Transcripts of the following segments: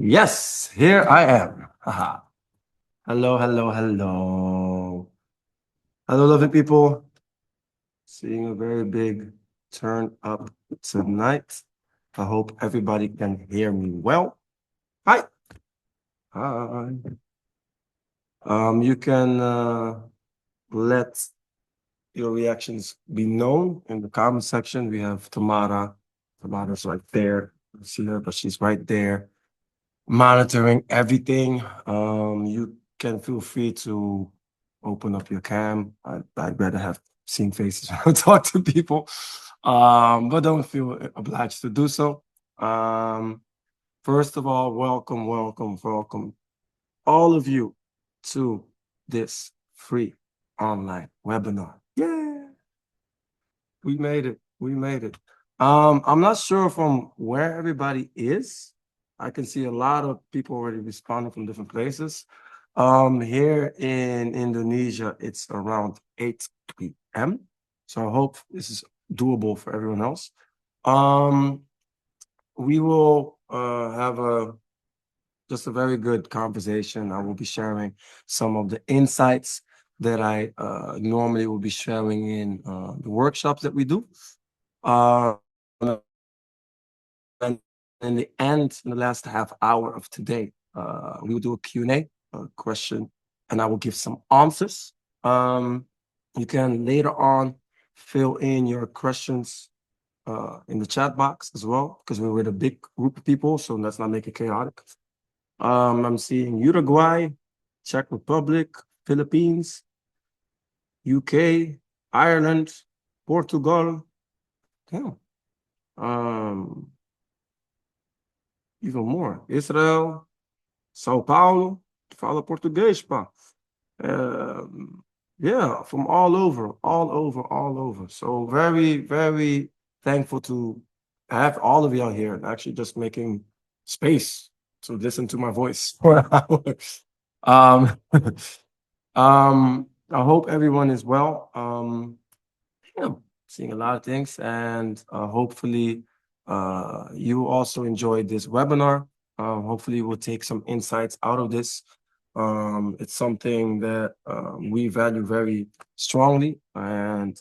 Yes, here I am. Haha. Hello, hello, hello. Hello, lovely people. Seeing a very big turn up tonight. I hope everybody can hear me well. Hi. Hi. You can let your reactions be known in the comment section. We have Tamara. Tamara's right there. I see her, but she's right there monitoring everything. You can feel free to open up your cam. I'd rather have seen faces when I talk to people, but don't feel obliged to do so. First of all, welcome, welcome, welcome, all of you to this free online webinar. Yeah, we made it. We made it. I'm not sure from where everybody is. I can see a lot of people already responding from different places. Here in Indonesia, it's around 8 p.m. So I hope this is doable for everyone else. Um, we will have just a very good conversation. I will be sharing some of the insights that I normally will be sharing in the workshops that we do. Uh, and in the end, in the last half hour of today, we will do a Q&A question, and I will give some answers. You can later on fill in your questions in the chat box as well, because we're with a big group of people, so let's not make it chaotic. I'm seeing Uruguay, Czech Republic, Philippines, UK, Ireland, Portugal. Damn. Um, even more. Israel, Sao Paulo, fala português, pá. Yeah, from all over, all over, all over. So very, very thankful to have all of y'all here and actually just making space to listen to my voice for an hour. Um, I hope everyone is well. Yeah, seeing a lot of things, and hopefully you also enjoyed this webinar. Hopefully we'll take some insights out of this. It's something that we value very strongly, and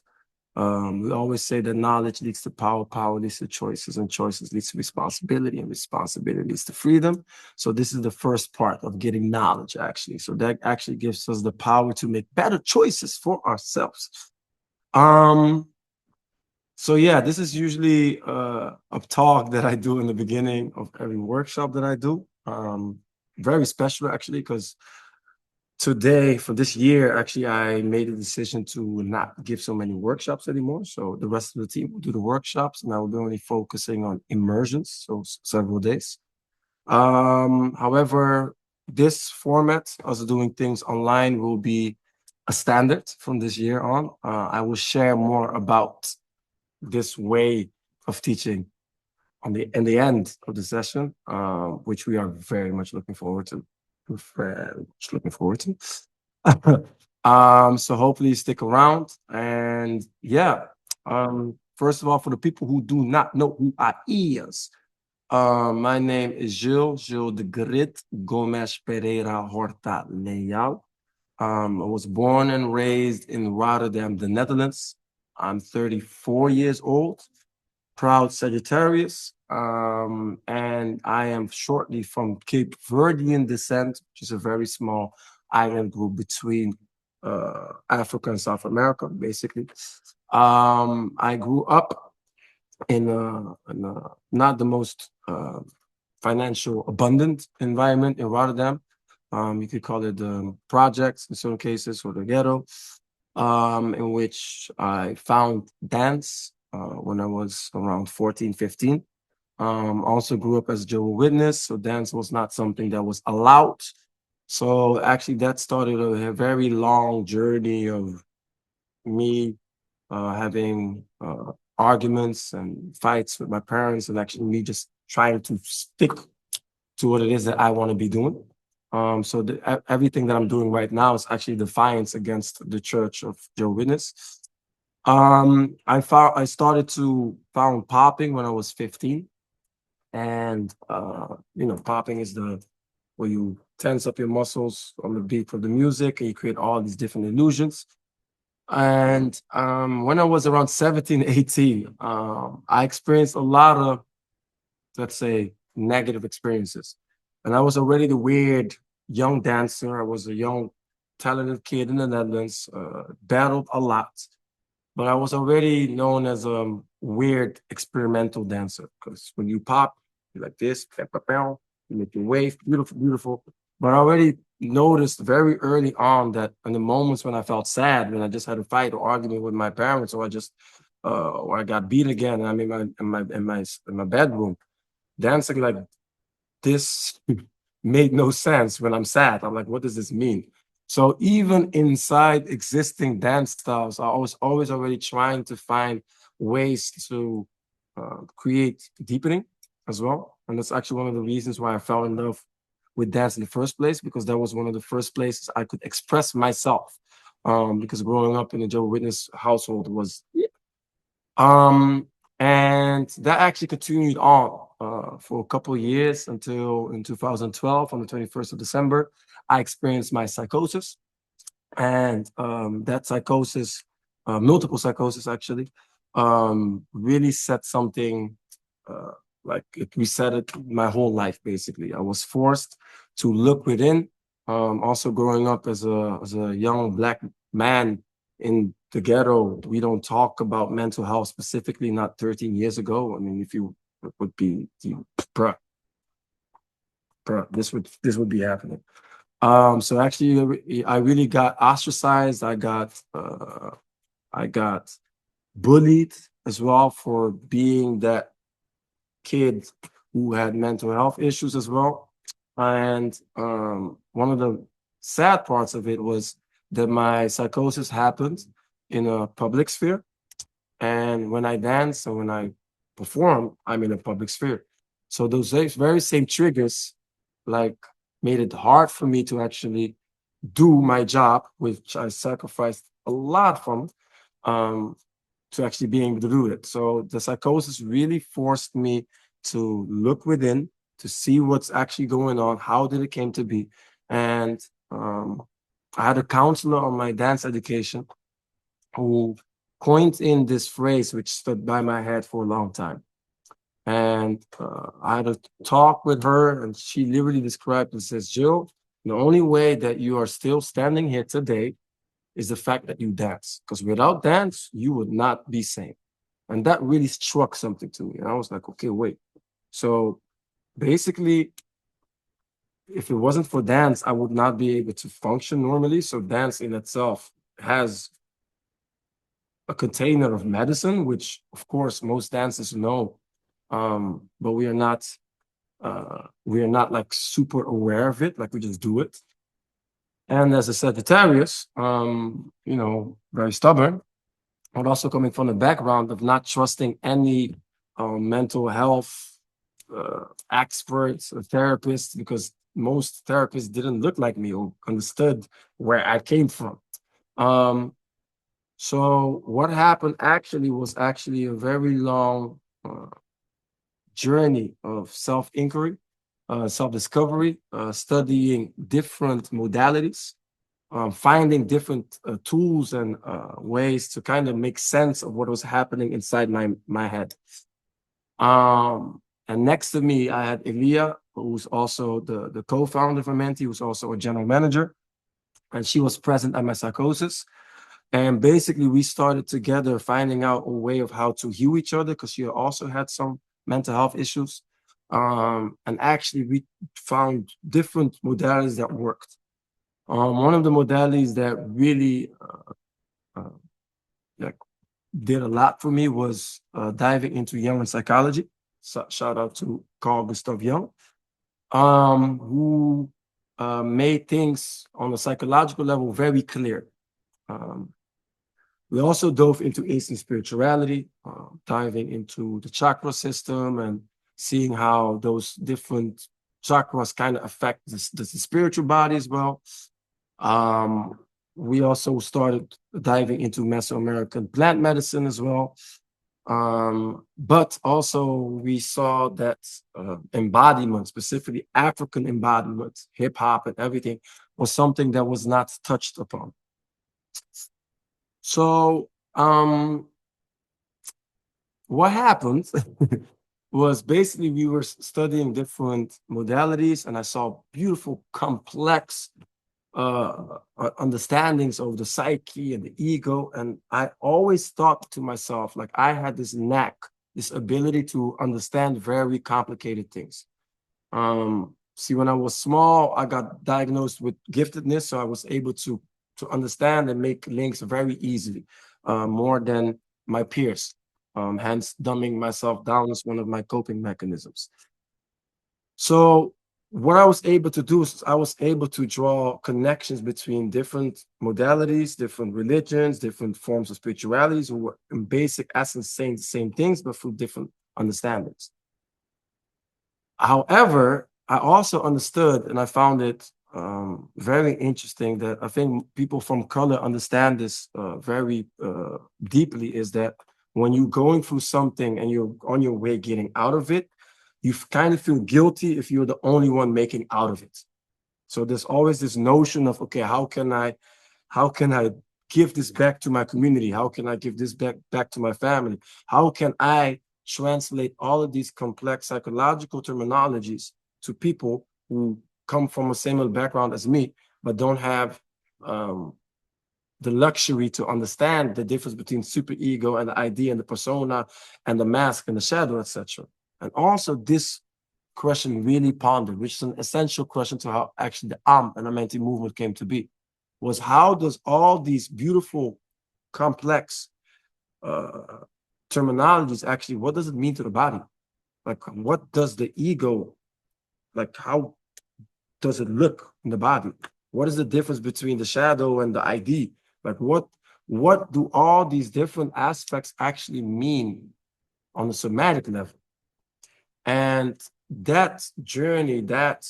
we always say that knowledge leads to power, power leads to choices, and choices leads to responsibility, and responsibility leads to freedom. So this is the first part of getting knowledge, actually. So that actually gives us the power to make better choices for ourselves. So yeah, this is usually a talk that I do in the beginning of every workshop that I do. Very special actually, because today for this year, actually, I made a decision to not give so many workshops anymore. So the rest of the team will do the workshops, and I will be only focusing on immersions, so several days. However, this format, also doing things online, will be a standard from this year on. I will share more about this way of teaching in the end of the session, which we are very much looking forward to. Very much looking forward to. So hopefully you stick around. And yeah, first of all, for the people who do not know who I is, my name is Gil de Grit Gomes Pereira Horta Leal. I was born and raised in Rotterdam, the Netherlands. I'm 34 years old, proud Sagittarius, and I am shortly from Cape Verdean descent, which is a very small island group between Africa and South America, basically. I grew up in not the most financial abundant environment in Rotterdam. You could call it the projects in some cases, or the ghetto, in which I found dance when I was around 14, 15. Also grew up as a Jehovah's Witness, so dance was not something that was allowed. So actually that started a very long journey of me having arguments and fights with my parents, and actually me just trying to stick to what it is that I want to be doing. So everything that I'm doing right now is actually defiance against the Church of Jehovah's Witness. I started to found popping when I was 15. And popping is the where you tense up your muscles on the beat of the music and you create all these different illusions. And when I was around 17, 18, I experienced a lot of, let's say, negative experiences. And I was already the weird young dancer. I was a young, talented kid in the Netherlands, battled a lot, but I was already known as a weird experimental dancer because when you pop, you're like this, you make your wave, beautiful, beautiful. But I already noticed very early on that in the moments when I felt sad, when I just had a fight or argument with my parents, or I got beat again, and I'm in my bedroom dancing like this made no sense when I'm sad. I'm like, what does this mean? So even inside existing dance styles, I was always already trying to find ways to create deepening as well. And that's actually one of the reasons why I fell in love with dance in the first place, because that was one of the first places I could express myself. Because growing up in a Jehovah's Witness household was um, and that actually continued on for a couple of years until in 2012, on the 21st of December, I experienced my psychosis. And that psychosis, multiple psychosis actually, really set something uh, like it reset my whole life basically. I was forced to look within. Also growing up as a young black man in the ghetto, we don't talk about mental health specifically, not 13 years ago. I mean, if you would be, bruh, this would be happening. So actually, I really got ostracized. I got bullied as well for being that kid who had mental health issues as well. And one of the sad parts of it was that my psychosis happened in a public sphere. And when I dance and when I perform, I'm in a public sphere. So those very same triggers like made it hard for me to actually do my job, which I sacrificed a lot from, um, to actually being able to do it. So the psychosis really forced me to look within, to see what's actually going on, how did it came to be. And I had a counselor on my dance education who coined in this phrase, which stood by my head for a long time. And I had a talk with her, and she literally described and says, Jill, the only way that you are still standing here today is the fact that you dance. Because without dance, you would not be sane. And that really struck something to me. And I was like, okay, wait. So basically, if it wasn't for dance, I would not be able to function normally. So dance in itself has a container of medicine, which of course most dancers know, but we are not like super aware of it, like we just do it. And as a Sagittarius, very stubborn, but also coming from the background of not trusting any mental health experts or therapists, because most therapists didn't look like me or understood where I came from. Um, so what happened actually was actually a very long journey of self-inquiry, self-discovery, studying different modalities, finding different tools and ways to kind of make sense of what was happening inside my head. And next to me, I had Elia, who's also the co-founder of Amenti, who's also a general manager, and she was present at my psychosis. And basically, we started together finding out a way of how to heal each other, because she also had some mental health issues. And actually, we found different modalities that worked. One of the modalities that really uh, like did a lot for me was diving into Jungian psychology. So, shout out to Carl Gustav Jung, who made things on a psychological level very clear. Um, we also dove into Eastern spirituality, diving into the chakra system and seeing how those different chakras kind of affect the spiritual body as well. Um, we also started diving into Mesoamerican plant medicine as well. But also we saw that embodiment, specifically African embodiment, hip hop and everything, was something that was not touched upon. So what happened was basically we were studying different modalities, and I saw beautiful, complex understandings of the psyche and the ego. And I always thought to myself, like I had this knack, this ability to understand very complicated things. See, when I was small, I got diagnosed with giftedness, so I was able to understand and make links very easily, more than my peers. Hence, dumbing myself down is one of my coping mechanisms. So what I was able to do is I was able to draw connections between different modalities, different religions, different forms of spiritualities, who were in basic essence saying the same things, but through different understandings. However, I also understood, and I found it very interesting, that I think people from color understand this very deeply, is that when you're going through something and you're on your way getting out of it, you kind of feel guilty if you're the only one making out of it. So there's always this notion of, okay, how can I give this back to my community? How can I give this back to my family? How can I translate all of these complex psychological terminologies to people who come from a similar background as me, but don't have the luxury to understand the difference between superego and the idea and the persona and the mask and the shadow, etc. And also this question really pondered, which is an essential question to how actually the and Amenti movement came to be, was how does all these beautiful, complex terminologies actually, what does it mean to the body? Like, what does the ego, like, how does it look in the body? What is the difference between the shadow and the ID? Like, what do all these different aspects actually mean on the somatic level? And that journey, that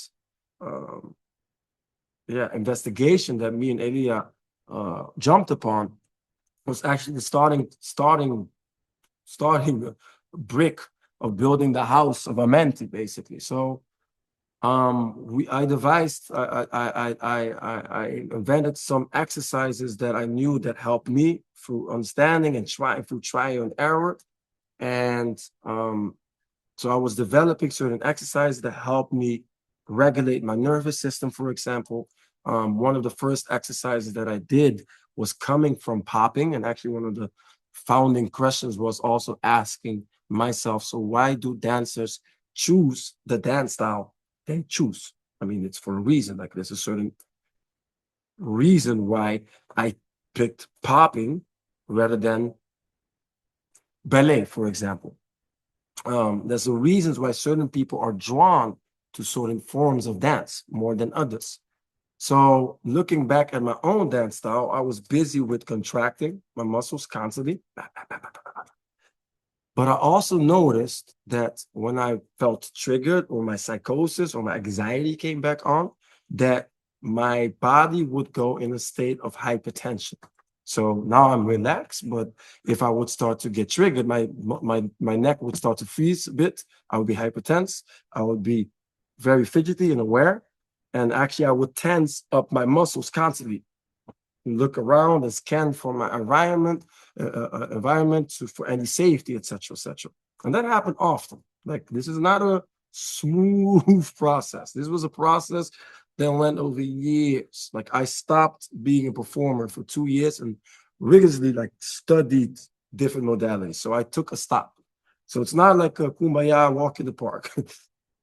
investigation that me and Elia jumped upon was actually the starting brick of building the house of Amenti, basically. So I invented some exercises that I knew that helped me through understanding and through trial and error. And so I was developing certain exercises that helped me regulate my nervous system, for example. One of the first exercises that I did was coming from popping. And actually one of the founding questions was also asking myself, so why do dancers choose the dance style they choose? I mean, it's for a reason. Like, there's a certain reason why I picked popping rather than ballet, for example. There's the reasons why certain people are drawn to certain forms of dance more than others. So looking back at my own dance style, I was busy with contracting my muscles constantly. But I also noticed that when I felt triggered or my psychosis or my anxiety came back on, that my body would go in a state of hypertension. So now I'm relaxed, but if I would start to get triggered, my neck would start to freeze a bit. I would be hypertense. I would be very fidgety and aware. And actually, I would tense up my muscles constantly. Look around and scan for my environment, for any safety, etc., etc. And that happened often. Like, this is not a smooth process. This was a process that went over years. Like, I stopped being a performer for 2 years and rigorously like studied different modalities. So I took a stop. So it's not like a kumbaya walk in the park.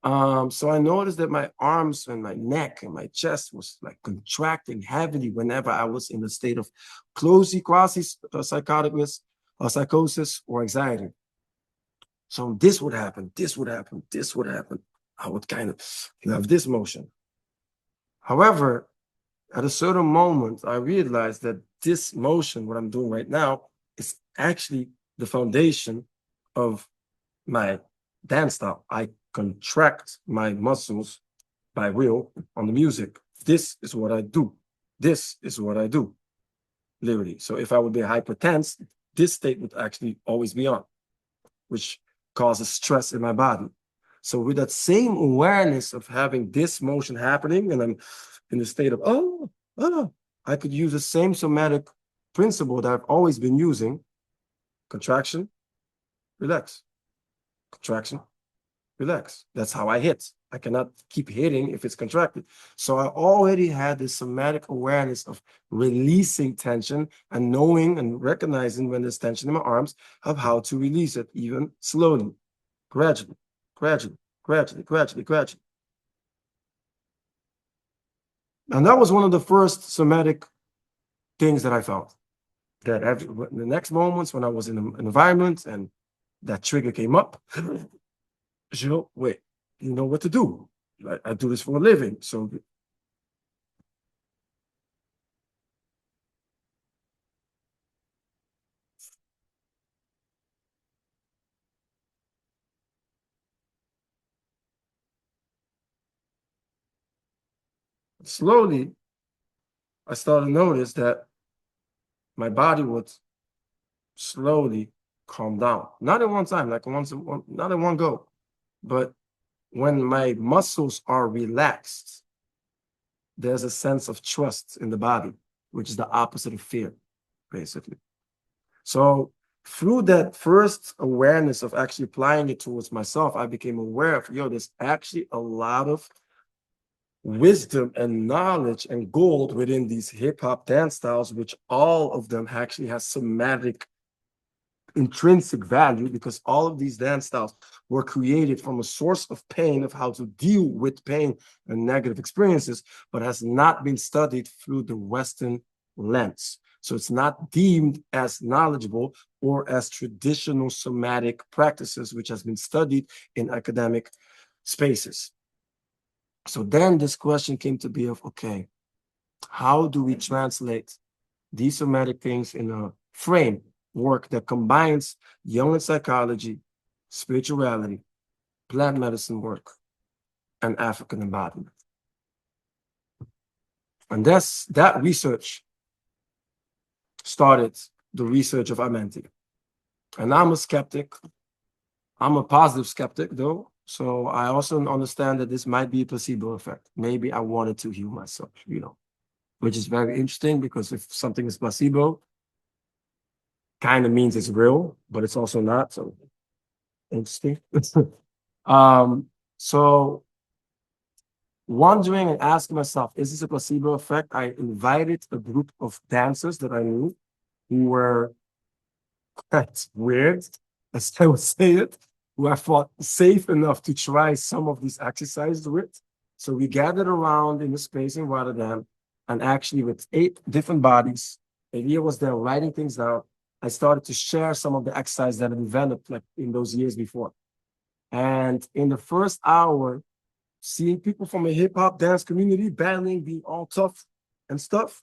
So I noticed that my arms and my neck and my chest was like contracting heavily whenever I was in a state of quasi-psychoticness, psychosis, or anxiety. So this would happen, this would happen, this would happen. I would kind of have this motion. However, at a certain moment, I realized that this motion, what I'm doing right now, is actually the foundation of my dance style. I contract my muscles by will on the music. This is what I do. This is what I do, literally. So if I would be hypertense, this state would actually always be on. which causes stress in my body. So with that same awareness of having this motion happening, and I'm in the state of, I could use the same somatic principle that I've always been using: contraction, relax, contraction, relax. That's how I hit. I cannot keep hitting if it's contracted. So I already had this somatic awareness of releasing tension and knowing and recognizing when there's tension in my arms, of how to release it, even slowly, gradually, gradually, gradually, gradually, gradually. And that was one of the first somatic things that I felt. That in the next moments when I was in an environment and that trigger came up, wait, you know what to do. I do this for a living. So slowly, I started to notice that my body would slowly calm down. Not at one time, like not at one go, but when my muscles are relaxed, there's a sense of trust in the body, which is the opposite of fear, basically. So through that first awareness of actually applying it towards myself, I became aware of, there's actually a lot of wisdom and knowledge and gold within these hip hop dance styles, which all of them actually has somatic intrinsic value, because all of these dance styles were created from a source of pain, of how to deal with pain and negative experiences, but has not been studied through the Western lens. So it's not deemed as knowledgeable or as traditional somatic practices, which has been studied in academic spaces. So then this question came to be of, okay, how do we translate these somatic things in a framework that combines Jungian psychology, spirituality, plant medicine work, and African embodiment? And that research started the research of Amenti. And I'm a skeptic. I'm a positive skeptic, though. So I also understand that this might be a placebo effect. Maybe I wanted to heal myself, which is very interesting, because if something is placebo, kind of means it's real, but it's also not. So interesting. So wondering and asking myself, is this a placebo effect? I invited a group of dancers that I knew who were, that's weird, as I would say it, who I thought safe enough to try some of these exercises with. So we gathered around in the space in Rotterdam, and actually with 8 different bodies, Leal was there writing things down. I started to share some of the exercises that I developed like in those years before. And in the first hour, seeing people from a hip hop dance community battling, being all tough and stuff,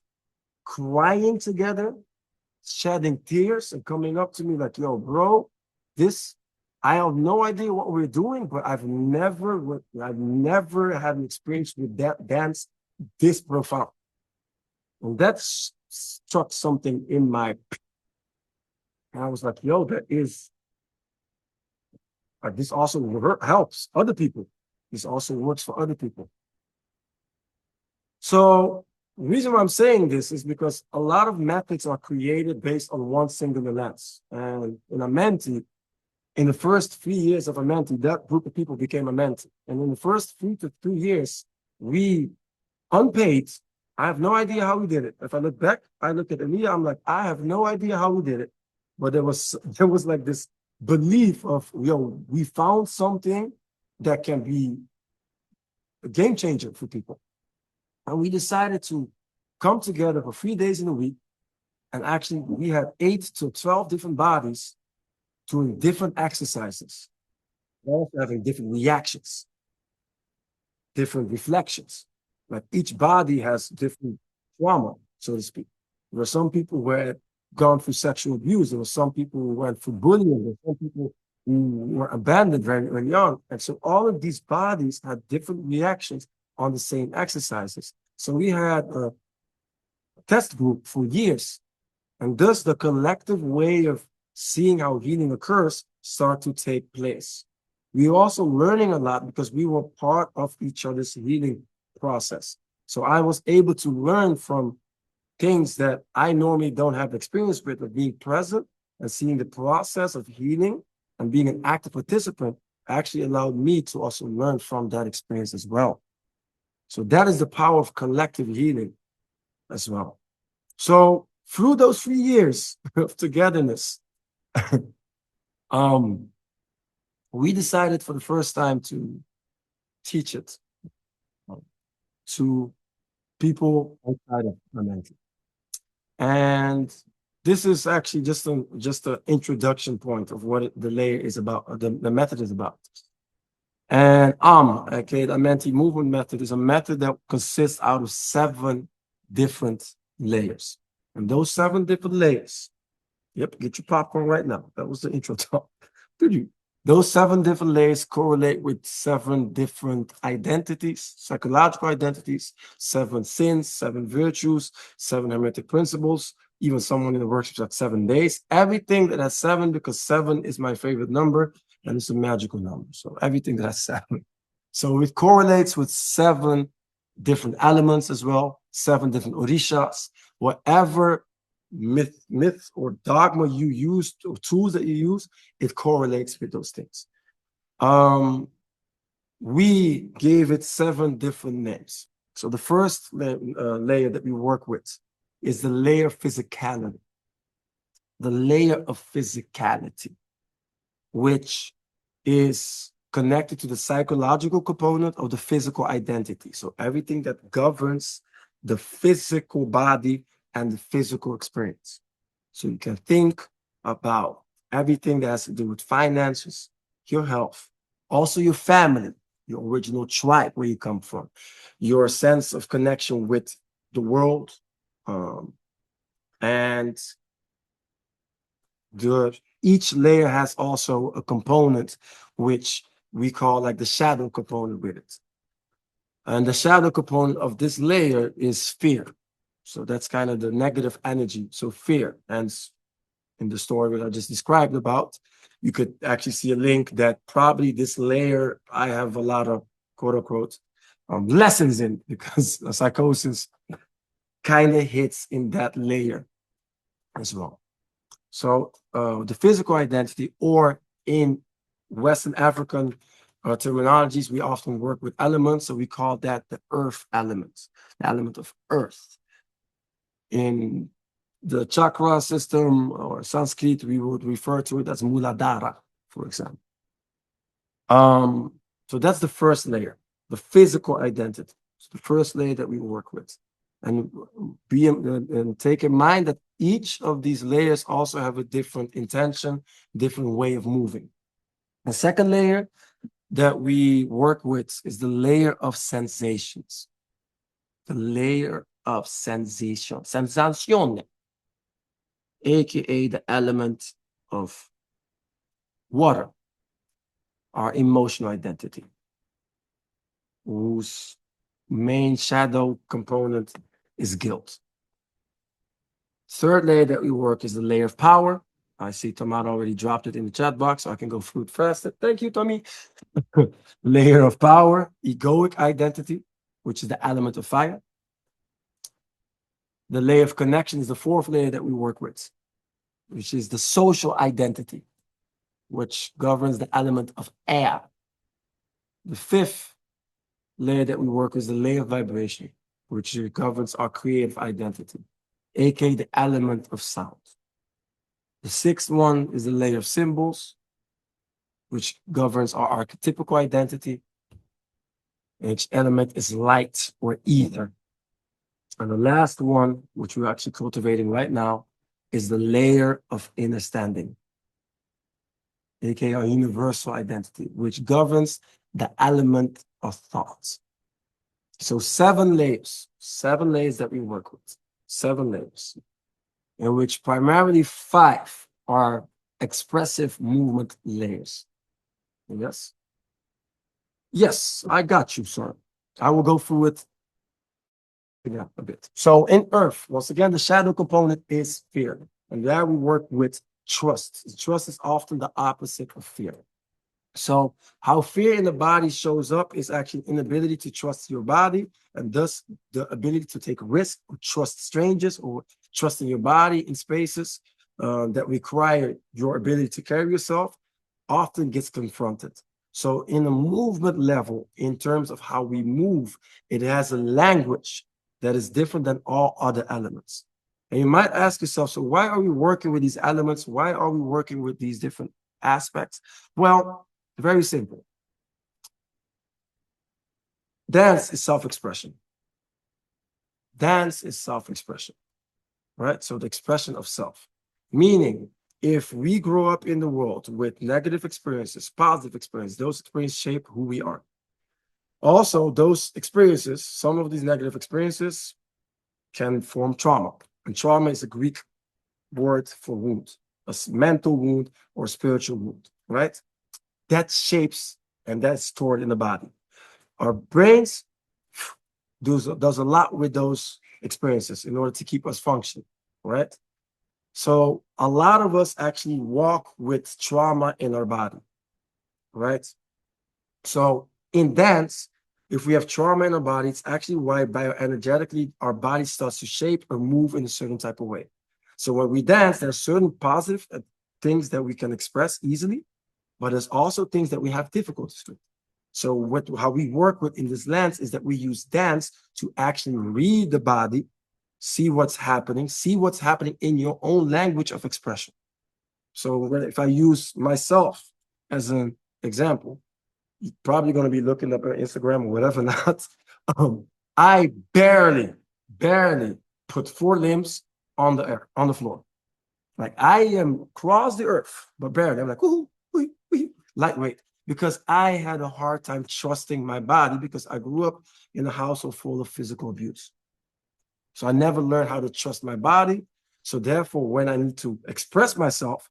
crying together, shedding tears, and coming up to me like, yo, bro, I have no idea what we're doing, but I've never had an experience with that dance this profound. And that struck something in my, and I was like, yo, this also helps other people. This also works for other people. So the reason why I'm saying this is because a lot of methods are created based on one singular lens. And in Amenti, in the first 3 years of Amenti, that group of people became Amenti. And in the first 3 to 2 years, we, unpaid, I have no idea how we did it. If I look back, I look at Leal, I'm like, I have no idea how we did it. But there was like this belief of, we found something that can be a game changer for people. And we decided to come together for 3 days in a week. And actually, we had 8 to 12 different bodies doing different exercises, all having different reactions, different reflections. Like each body has different trauma, so to speak. There were some people who had gone through sexual abuse. There were some people who went through bullying. There were some people who were abandoned very, very young. And so all of these bodies had different reactions on the same exercises. So we had a test group for years. And thus the collective way of seeing how healing occurs start to take place. We were also learning a lot because we were part of each other's healing process. So I was able to learn from things that I normally don't have experience with, but being present and seeing the process of healing and being an active participant actually allowed me to also learn from that experience as well. So that is the power of collective healing as well. So through those 3 years of togetherness, we decided for the first time to teach it to people outside of Amenti. And this is actually just an introduction point of what the layer is about, the method is about. And okay, the Amenti MoveMeant Method is a method that consists out of 7 different layers. And those 7 different layers, yep, get your popcorn right now. That was the intro talk. Those 7 different layers correlate with 7 different identities, psychological identities, 7 sins, 7 virtues, 7 hermetic principles. Even someone in the workshops at 7 days. Everything that has 7, because 7 is my favorite number, and it's a magical number. So everything that has 7. So it correlates with 7 different elements as well, 7 different orishas, whatever myth or dogma you use, or tools that you use, it correlates with those things. We gave it 7 different names. So the first layer that we work with is the layer of physicality. The layer of physicality, which is connected to the psychological component of the physical identity. So everything that governs the physical body and the physical experience. So you can think about everything that has to do with finances, your health, also your family, your original tribe, where you come from, your sense of connection with the world, and each layer has also a component which we call like the shadow component with it. And the shadow component of this layer is fear. So that's kind of the negative energy. So fear. And in the story that I just described about, you could actually see a link that probably this layer, I have a lot of quote unquote lessons in, because psychosis kind of hits in that layer as well. So the physical identity, or in Western African terminologies, we often work with elements. So we call that the earth element, the element of earth. In the chakra system or Sanskrit, we would refer to it as Muladhara, for example. So that's the first layer, the physical identity. It's the first layer that we work with. And take in mind that each of these layers also have a different intention, different way of moving. The second layer that we work with is the layer of sensations. The layer of sensation, sensazione, aka the element of water, our emotional identity, whose main shadow component is guilt. Third layer that we work is the layer of power. I see Tomato already dropped it in the chat box, so I can go through it faster. Thank you, Tommy. Layer of power, egoic identity, which is the element of fire. The layer of connection is the fourth layer that we work with, which is the social identity, which governs the element of air. The fifth layer that we work with is the layer of vibration, which governs our creative identity, aka the element of sound. The sixth one is the layer of symbols, which governs our archetypical identity. Each element is light or ether. And the last one, which we're actually cultivating right now, is the layer of understanding, aka our universal identity, which governs the element of thought. So 7 layers that we work with, 7 layers, in which primarily 5 are expressive movement layers. Yes? Yes, I got you, sir. I will go through it a bit. So in Earth, once again, the shadow component is fear. And there we work with trust. Trust is often the opposite of fear. So how fear in the body shows up is actually inability to trust your body, and thus the ability to take risk or trust strangers or trust in your body in spaces that require your ability to carry yourself often gets confronted. So in a movement level, in terms of how we move, it has a language that is different than all other elements. And you might ask yourself, so why are we working with these elements? Why are we working with these different aspects? Well, very simple. Dance is self-expression. Dance is self-expression, right? So the expression of self. Meaning, if we grow up in the world with negative experiences, positive experiences, those experiences shape who we are. Also, those experiences, some of these negative experiences can form trauma. And trauma is a Greek word for wound, a mental wound or spiritual wound, right? That shapes and that's stored in the body. Our brains does a lot with those experiences in order to keep us functioning, right? So a lot of us actually walk with trauma in our body, right? So in dance, if we have trauma in our body, it's actually why bioenergetically our body starts to shape or move in a certain type of way. So when we dance, there's certain positive things that we can express easily, but there's also things that we have difficulties with. So how we work with in this lens is that we use dance to actually read the body, see what's happening in your own language of expression. So if I use myself as an example, you're probably going to be looking up on Instagram or whatever not. I barely put 4 limbs on the floor. Like I am across the earth, but barely. I'm like, ooh, lightweight, because I had a hard time trusting my body because I grew up in a household full of physical abuse. So I never learned how to trust my body. So therefore, when I need to express myself,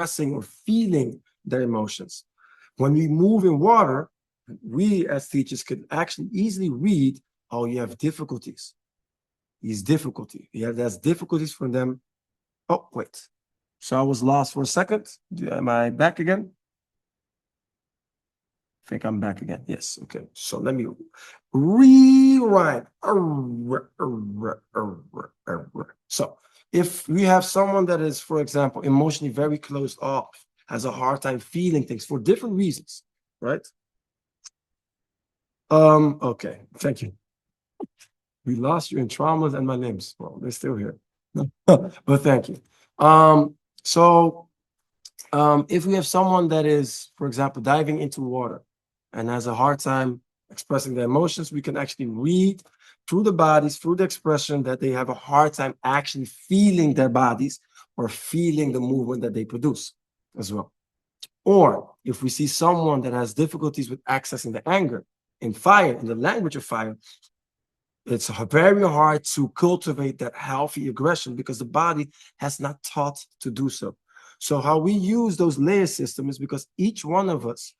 expressing or feeling their emotions. When we move in water, we as teachers can actually easily read, oh, you have difficulties. There's difficulties for them. Oh, wait. So I was lost for a second. Am I back again? I think I'm back again. Yes. Okay. So let me rewind. So if we have someone that is, for example, emotionally very closed off, has a hard time feeling things for different reasons, right? Okay. Thank you. We lost you in traumas and my limbs. Well, they're still here. But thank you. So if we have someone that is, for example, diving into water and has a hard time expressing their emotions, we can actually read through the bodies, through the expression, that they have a hard time actually feeling their bodies or feeling the movement that they produce as well. Or if we see someone that has difficulties with accessing the anger in fire, in the language of fire, it's very hard to cultivate that healthy aggression because the body has not taught to do so. So how we use those layer systems is because each one of us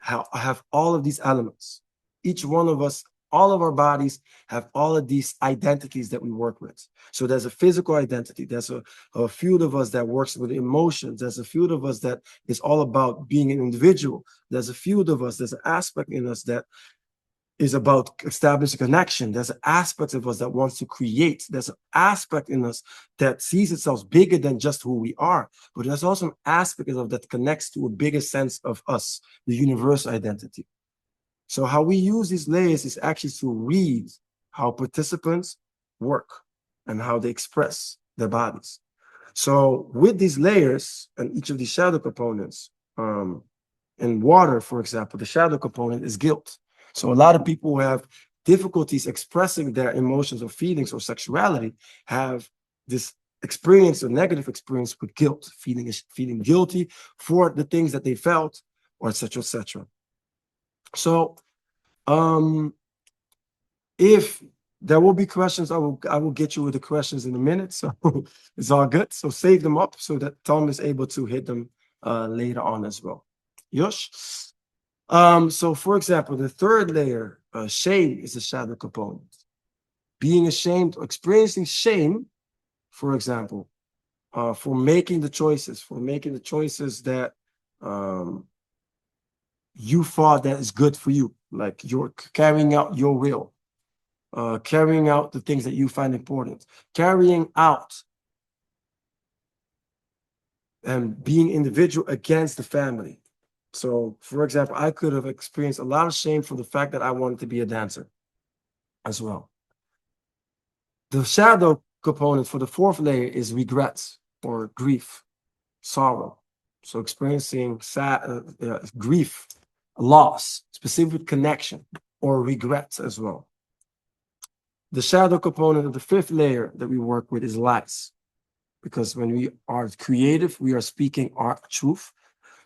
have all of these elements. Each one of us, all of our bodies have all of these identities that we work with. So there's a physical identity. There's a field of us that works with emotions. There's a field of us that is all about being an individual. There's a field of us, there's an aspect in us that is about establishing connection. There's an aspect of us that wants to create. There's an aspect in us that sees itself bigger than just who we are. But there's also an aspect of that connects to a bigger sense of us, the universal identity. So how we use these layers is actually to read how participants work and how they express their bodies. So with these layers and each of these shadow components, in water, for example, the shadow component is guilt. So a lot of people who have difficulties expressing their emotions or feelings or sexuality have this experience or negative experience with guilt, feeling guilty for the things that they felt, or etc., etc. So if there will be questions, I will get you with the questions in a minute. So it's all good. So save them up so that Tom is able to hit them later on as well. Yosh? So for example, the third layer, shame is a shadow component. Being ashamed, experiencing shame, for example, for making the choices that you thought that is good for you, like you're carrying out your will, carrying out the things that you find important, carrying out and being individual against the family. So, for example, I could have experienced a lot of shame for the fact that I wanted to be a dancer as well. The shadow component for the fourth layer is regrets or grief, sorrow. So experiencing grief, loss, specific connection, or regrets as well. The shadow component of the fifth layer that we work with is lies. Because when we are creative, we are speaking our truth.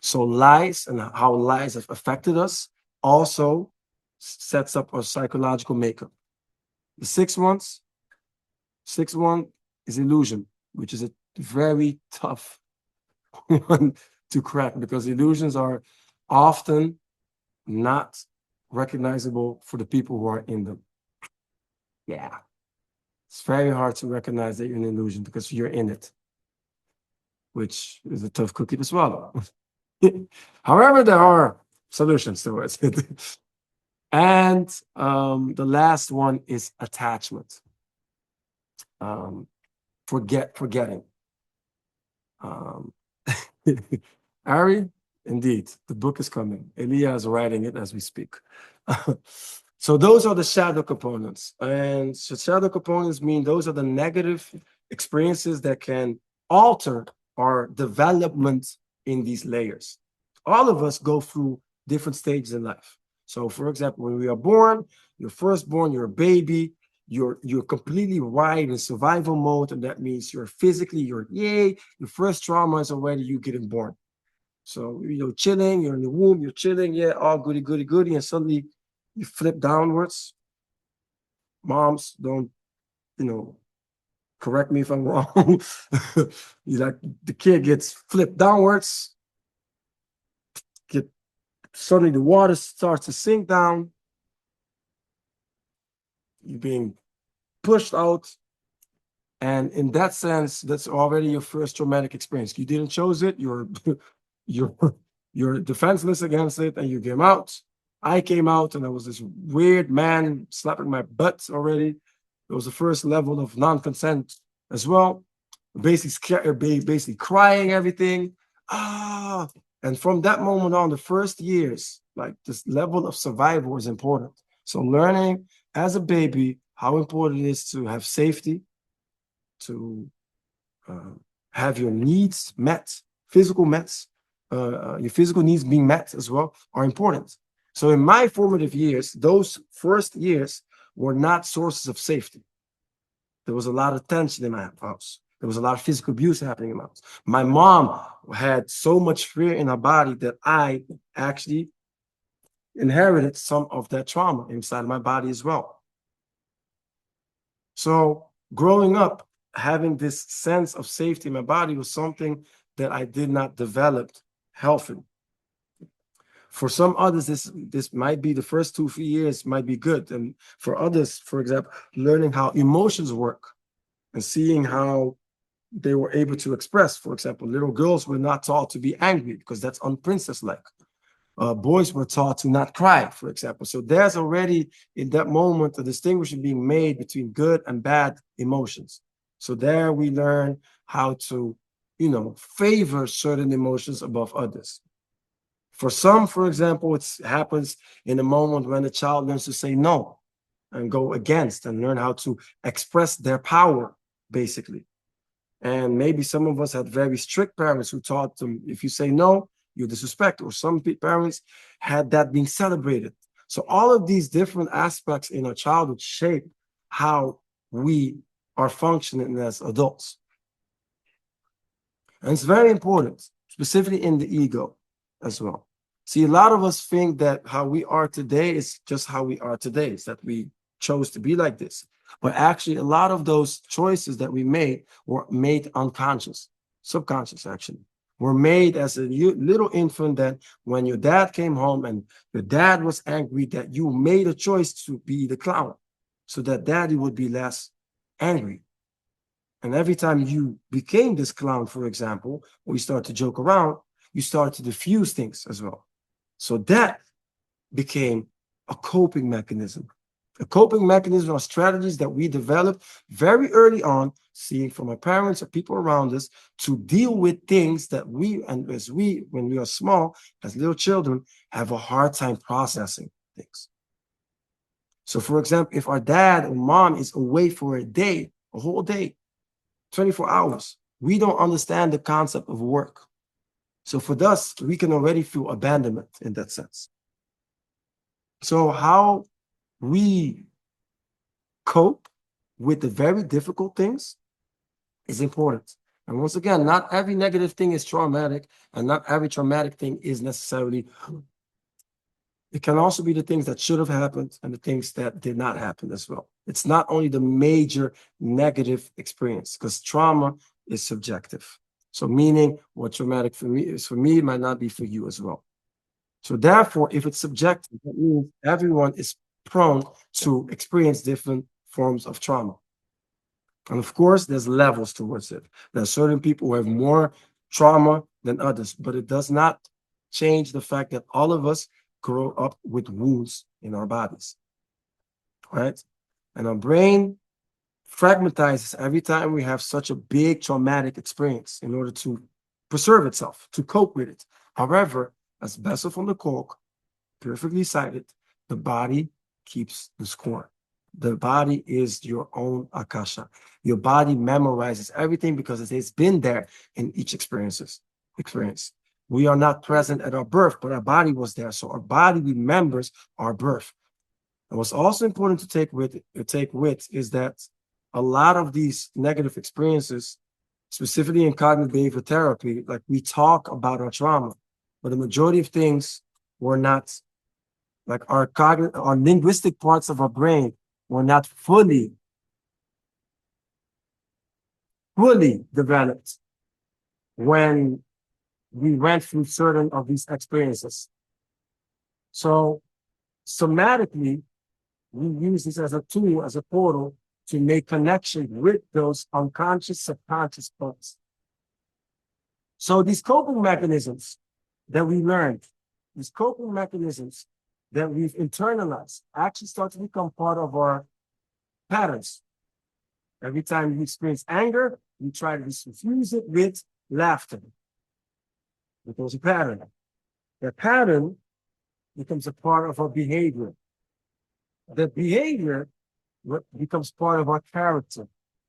So lies and how lies have affected us also sets up our psychological makeup. The sixth one is illusion, which is a very tough one to crack because illusions are often not recognizable for the people who are in them. Yeah. It's very hard to recognize that you're in an illusion because you're in it, which is a tough cookie to swallow. However, there are solutions to it. And the last one is attachment. Forgetting. Ari, indeed, the book is coming. Elia is writing it as we speak. So those are the shadow components. And so shadow components mean those are the negative experiences that can alter our development in these layers. All of us go through different stages in life. So for example, when we are born, you're first born, you're a baby, you're completely right in survival mode, and that means you're yay, your first trauma is already you getting born. So you're chilling, you're in the womb, you're chilling, yeah, all goody, goody, goody, and suddenly you flip downwards. Moms, don't, correct me if I'm wrong. The kid gets flipped downwards, suddenly the water starts to sink down. You're being pushed out. And in that sense, that's already your first traumatic experience. You didn't choose it. You're defenseless against it, and you came out. I came out, and there was this weird man slapping my butt already. It was the first level of non-consent as well. Basically crying everything. And from that moment on, the first years, like this level of survival is important. So learning as a baby how important it is to have safety, to have your needs met, your physical needs being met as well are important. So in my formative years, those first years were not sources of safety. There was a lot of tension in my house. There was a lot of physical abuse happening in my house. My mom had so much fear in her body that I actually inherited some of that trauma inside my body as well. So growing up, having this sense of safety in my body was something that I did not develop healthy. For some others, this might be the first 2-3 years might be good. And for others, for example, learning how emotions work and seeing how they were able to express. For example, little girls were not taught to be angry because that's unprincess-like. Boys were taught to not cry, for example. So there's already in that moment a distinction being made between good and bad emotions. So there we learn how to, favor certain emotions above others. For some, for example, it happens in a moment when a child learns to say no and go against and learn how to express their power, basically. And maybe some of us had very strict parents who taught them, if you say no, you disrespect, or some parents had that being celebrated. So all of these different aspects in our childhood shape how we are functioning as adults. And it's very important, specifically in the ego as well. See, a lot of us think that how we are today is just how we are today. It's that we chose to be like this. But actually, a lot of those choices that we made were made unconscious, subconscious, actually. were made as a little infant, that when your dad came home and your dad was angry, that you made a choice to be the clown so that daddy would be less angry. And every time you became this clown, for example, or you start to joke around, you start to diffuse things as well. So that became a coping mechanism. A coping mechanism are strategies that we developed very early on, seeing from our parents or people around us, to deal with things that when we are small, as little children, have a hard time processing things. So for example, if our dad or mom is away for a day, a whole day, 24 hours, we don't understand the concept of work. So for us, we can already feel abandonment in that sense. So how we cope with the very difficult things is important. And once again, not every negative thing is traumatic, and not every traumatic thing is necessarily. It can also be the things that should have happened and the things that did not happen as well. It's not only the major negative experience, because trauma is subjective. So meaning what traumatic for me is for me might not be for you as well. So therefore, if it's subjective, that means everyone is prone to experience different forms of trauma. And of course, there's levels towards it. There are certain people who have more trauma than others, but it does not change the fact that all of us grow up with wounds in our bodies, right? And our brain fragmentizes every time we have such a big traumatic experience in order to preserve itself, to cope with it. However, as Bessel von der Kolk perfectly cited, the body keeps the score. The body is your own akasha. Your body memorizes everything because it has been there in each experience. We are not present at our birth, but our body was there. So our body remembers our birth. And what's also important to take with is that a lot of these negative experiences, specifically in cognitive behavior therapy, like we talk about our trauma, but the majority of things were not, like our linguistic parts of our brain were not fully developed when we went through certain of these experiences. So somatically, we use this as a tool, as a portal to make connection with those unconscious, subconscious parts. So these coping mechanisms that we learned, these coping mechanisms that we've internalized, actually start to become part of our patterns. Every time you experience anger, you try to diffuse it with laughter. It becomes a pattern. That pattern becomes a part of our behavior. That behavior becomes part of our character.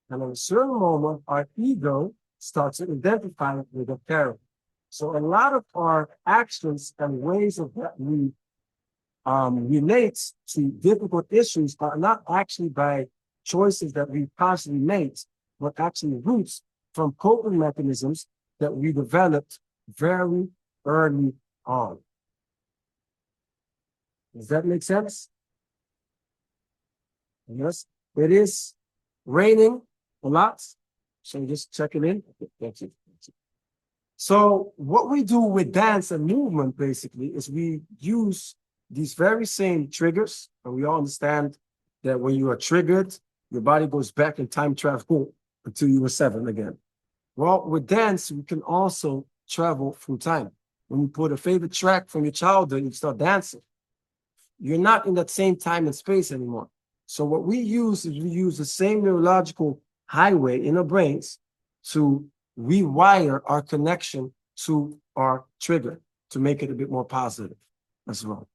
And at a certain moment, our ego starts to identify with the character. So a lot of our actions and ways of that we relate to difficult issues are not actually by choices that we constantly made, but actually roots from coping mechanisms that we developed very early on. Does that make sense? Yes, it is raining a lot. So just checking in. That's it. So what we do with dance and movement basically is we use these very same triggers, and we all understand that when you are triggered, your body goes back in time travel until you were 7 again. Well, with dance, we can also travel through time. When you put a favorite track from your childhood and you start dancing, you're not in that same time and space anymore. So what we use is we use the same neurological highway in our brains to rewire our connection to our trigger to make it a bit more positive as well.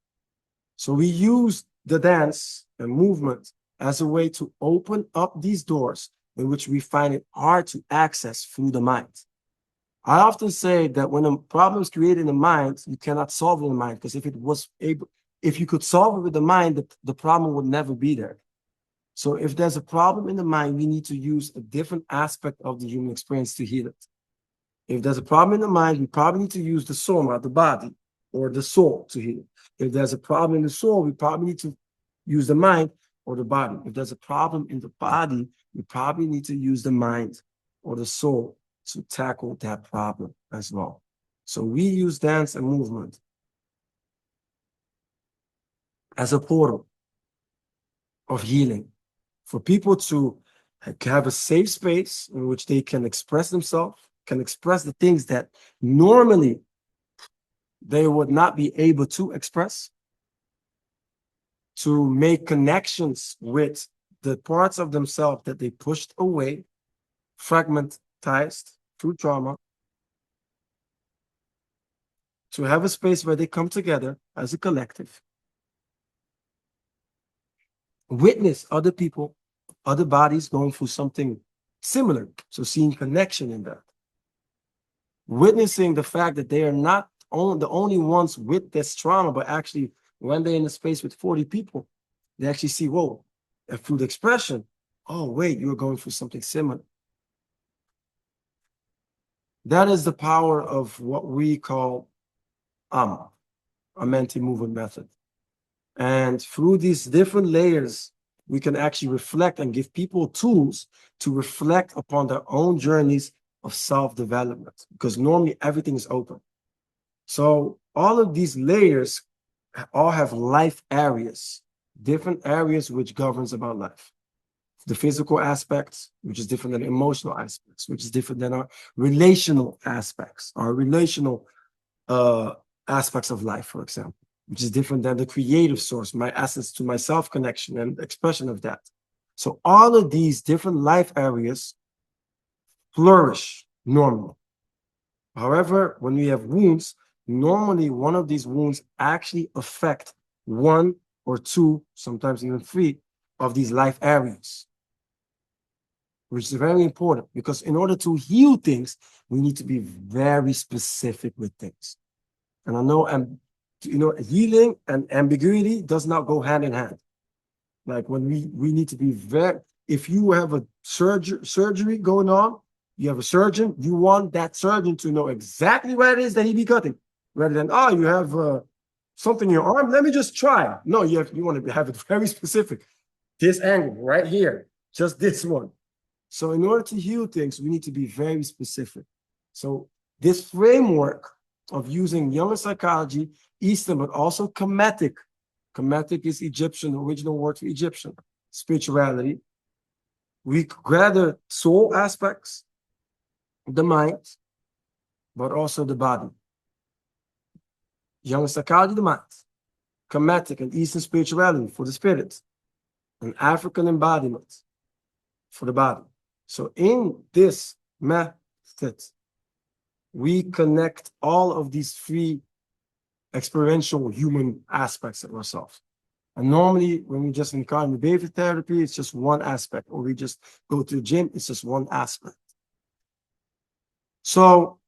So we use the dance and movement as a way to open up these doors in which we find it hard to access through the mind. I often say that when a problem is created in the mind, you cannot solve it in the mind, because if you could solve it with the mind, the problem would never be there. So if there's a problem in the mind, we need to use a different aspect of the human experience to heal it. If there's a problem in the mind, we probably need to use the soma, the body, or the soul to heal it. If there's a problem in the soul, we probably need to use the mind or the body. If there's a problem in the body, we probably need to use the mind or the soul to tackle that problem as well. So we use dance and movement as a portal of healing for people to have a safe space in which they can express themselves, can express the things that normally they would not be able to express, to make connections with the parts of themselves that they pushed away, fragmentized through trauma, to have a space where they come together as a collective, witness other people, other bodies going through something similar. So seeing connection in that. Witnessing the fact that they are not the only ones with this trauma, but actually when they're in a space with 40 people, they actually see, whoa, through the expression, oh, wait, you're going through something similar. That is the power of what we call Amenti MoveMeant Method. And through these different layers, we can actually reflect and give people tools to reflect upon their own journeys of self-development, because normally everything is open. So all of these layers all have life areas, different areas which governs about life. The physical aspects, which is different than emotional aspects, which is different than our relational aspects, our relational aspects of life, for example, which is different than the creative source, my essence to my self-connection and expression of that. So all of these different life areas flourish normally. However, when we have wounds, normally one of these wounds actually affect one or two, sometimes even three of these life areas, which is very important, because in order to heal things, we need to be very specific with things. And I know, healing and ambiguity does not go hand in hand. Like when we need to be very, if you have a surgery going on, you have a surgeon, you want that surgeon to know exactly where it is that he be cutting, rather than, oh, you have something in your arm, let me just try. No, you want to have it very specific. This angle right here, just this one. So in order to heal things, we need to be very specific. So this framework of using Jungian psychology, Eastern, but also Kemetic. Kemetic is Egyptian, original word for Egyptian. Spirituality. We gather soul aspects, the mind, but also the body. Jungian psychology, the mind. Kemetic and Eastern spirituality for the spirit. An African embodiment for the body. So in this method, we connect all of these three experiential human aspects of ourselves. And normally, when we just encounter behavior therapy, it's just one aspect, or we just go to the gym, it's just one aspect. So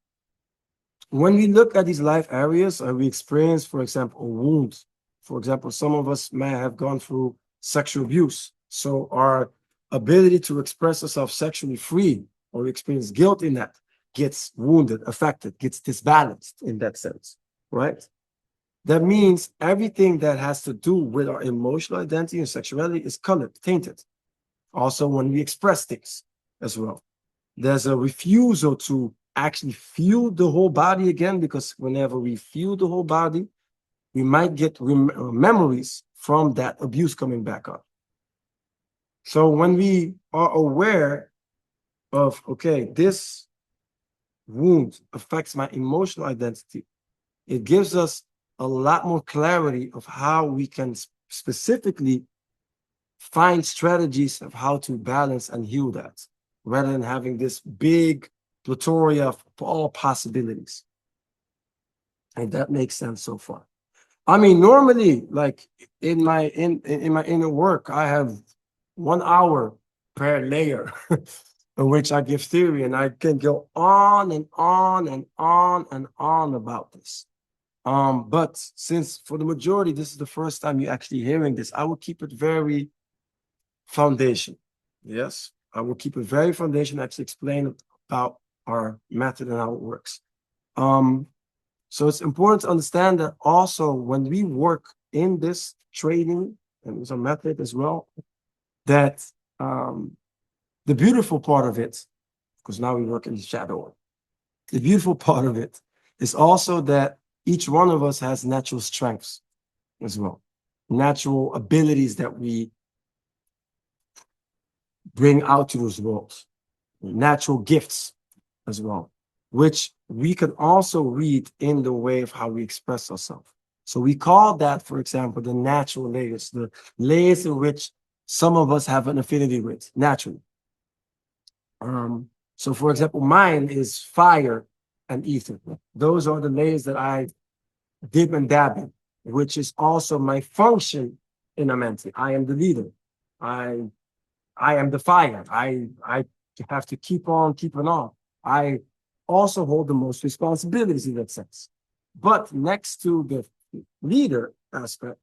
when we look at these life areas and we experience, for example, a wound, for example, some of us may have gone through sexual abuse. So our ability to express ourselves sexually free or experience guilt in that gets wounded, affected, gets disbalanced in that sense, right? That means everything that has to do with our emotional identity and sexuality is colored, tainted. Also, when we express things as well, there's a refusal to actually feel the whole body again, because whenever we feel the whole body, we might get memories from that abuse coming back up. So when we are aware of, okay, this wound affects my emotional identity, it gives us a lot more clarity of how we can specifically find strategies of how to balance and heal that, rather than having this big plethora of all possibilities. And that makes sense so far. I mean, normally, like in my inner work, I have 1 hour per layer in which I give theory, and I can go on and on and on and on about this. But since for the majority, this is the first time you're actually hearing this, I will keep it very foundation. Yes, I will keep it very foundation, actually explain about our method and how it works. So it's important to understand that also when we work in this training, and there's a method as well, that the beautiful part of it, because now we work in the shadow, the beautiful part of it It's also that each one of us has natural strengths as well, natural abilities that we bring out to this world, natural gifts as well, which we can also read in the way of how we express ourselves. So we call that, for example, the natural layers, the layers in which some of us have an affinity with naturally. So for example, mine is fire and ether. Those are the layers that I dip and dab in, which is also my function in Amenti. I am the leader. I I am the fire. I have to keep on keeping on. I also hold the most responsibilities in that sense. But next to the leader aspect,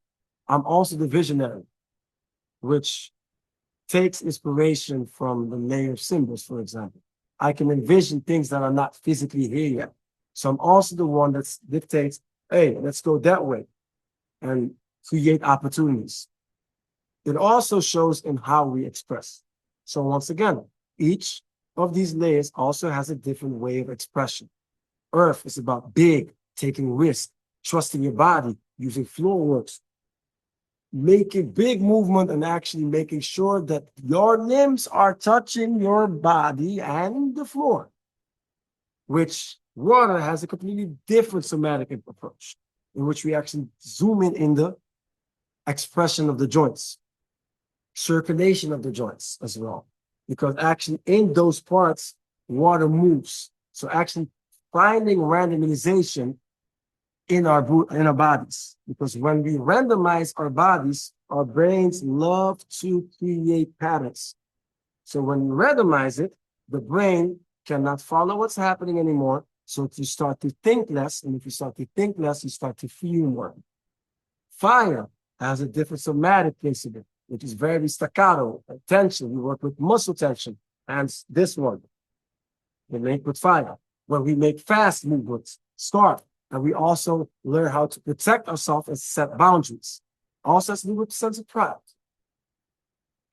I'm also the visionary, which takes inspiration from the layer of symbols, for example. I can envision things that are not physically here yet. So I'm also the one that dictates, hey, let's go that way and create opportunities. It also shows in how we express. So once again, each of these layers also has a different way of expression. Earth is about big, taking risks, trusting your body, using floor works, making big movement and actually making sure that your limbs are touching your body and the floor, which water has a completely different somatic approach, in which we actually zoom in the expression of the joints, circulation of the joints as well, because actually in those parts, water moves. So actually finding randomization in our bodies, because when we randomize our bodies, our brains love to create patterns. So when you randomize it, the brain cannot follow what's happening anymore. So you start to think less, and if you start to think less, you start to feel more. Fire has a different somatic place of it, which is very staccato, tension. We work with muscle tension, and this one, we make with fire. When we make fast movements, start, and we also learn how to protect ourselves and set boundaries. Also has to do with sense of pride.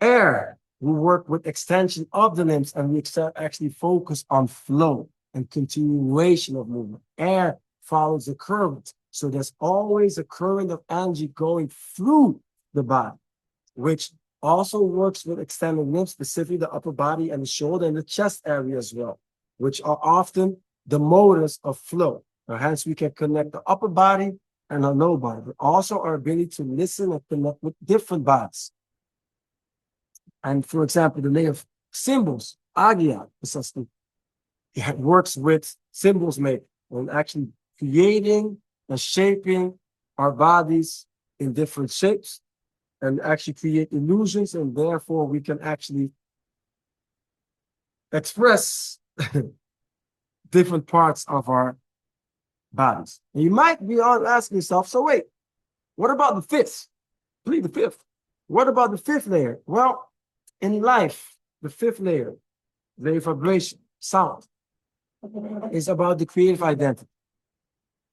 Air, we work with extension of the limbs, and we actually focus on flow and continuation of movement. Air follows the current. So there's always a current of energy going through the body, which also works with extended limbs, specifically the upper body and the shoulder and the chest area as well, which are often the motors of flow. Now, hence, we can connect the upper body and the lower body, but also our ability to listen and connect with different bodies. And for example, the layer of symbols, Agia, it works with symbols made and actually creating and shaping our bodies in different shapes and actually create illusions, and therefore we can actually express different parts of our bodies. And you might be asking yourself, so wait, what about the fifth? Please, the fifth. What about the fifth layer? Well, in life, the fifth layer, the vibration, sound, is about the creative identity.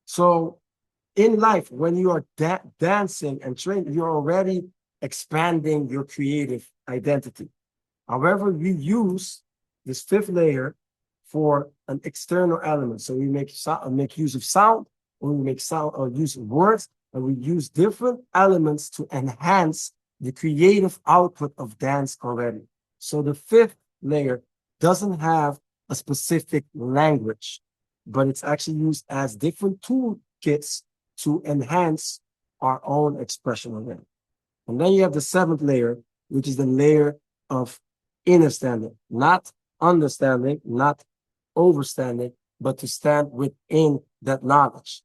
So in life, when you are dancing and training, you're already expanding your creative identity. However, we use this fifth layer for an external element. So we make use of sound, or we make sound or use of words, and we use different elements to enhance the creative output of dance already. So the fifth layer doesn't have a specific language, but it's actually used as different toolkits to enhance our own expression of it. And then you have the seventh layer, which is the layer of understanding, not understanding, not overstanding, but to stand within that knowledge.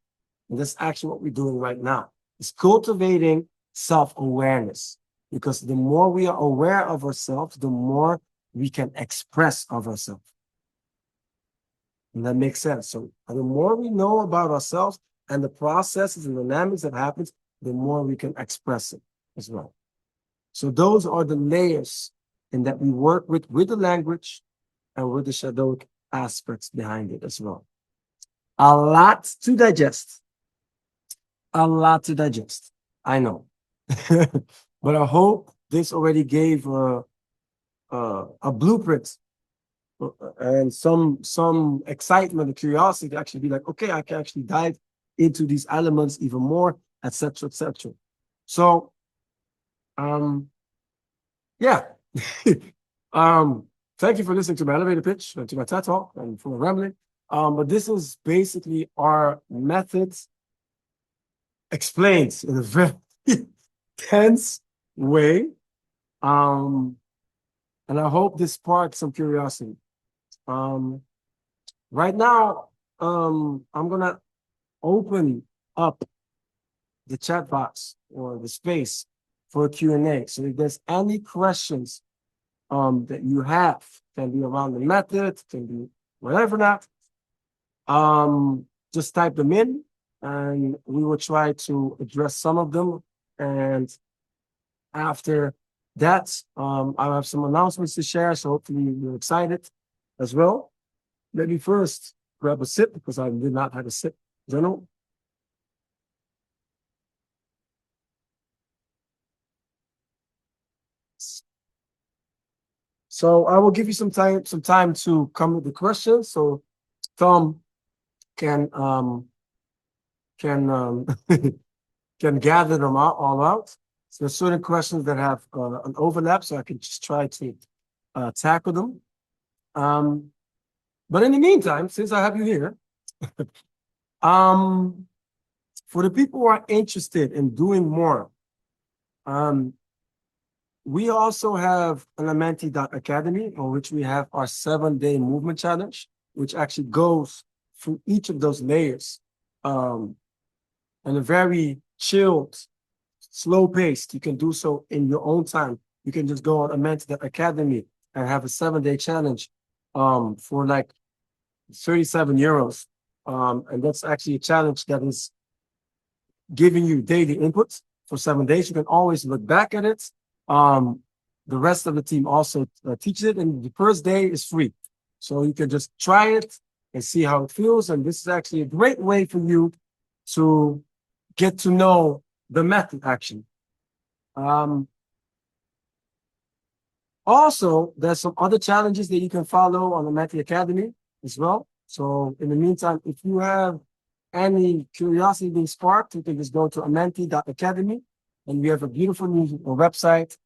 And that's actually what we're doing right now. It's cultivating self-awareness, because the more we are aware of ourselves, the more we can express of ourselves. And that makes sense. So the more we know about ourselves and the processes and dynamics that happens, the more we can express it as well. So those are the layers in that we work with the language and with the shadowic aspects behind it as well. A lot to digest. A lot to digest. I know. But I hope this already gave a blueprint and some excitement and curiosity to actually be like, okay, I can actually dive into these elements even more, etc., etc. So, yeah. um, thank you for listening to my elevator pitch and to my TED talk and for my rambling. But this is basically our methods explained in a very tense way. And I hope this sparks some curiosity. Um, right now, I'm gonna open up the chat box or the space for a Q&A. So if there's any questions that you have, can be around the method, can be whatever not, just type them in and we will try to address some of them. And after that, I have some announcements to share, so hopefully you're excited as well. Let me first grab a sip because I did not have a sip. General. So I will give you some time to come with the questions. So Tom can can um, can gather them all out. So there's certain questions that have an overlap, so I can just try to tackle them. But in the meantime, since I have you here, um, for the people who are interested in doing more, um, we also have an Amenti Academy, on which we have our 7-day movement challenge, which actually goes through each of those layers in a very chilled, slow paced. You can do so in your own time. You can just go on Amenti Academy and have a 7-day challenge for like 37 euros. And that's actually a challenge that is giving you daily inputs for 7 days. You can always look back at it. The rest of the team also teaches it, and the first day is free. So you can just try it and see how it feels. And this is actually a great way for you to get to know the method action. Also, there's some other challenges that you can follow on the Method Academy as well. So in the meantime, if you have any curiosity being sparked, you can just go to amenti.academy and we have a beautiful new website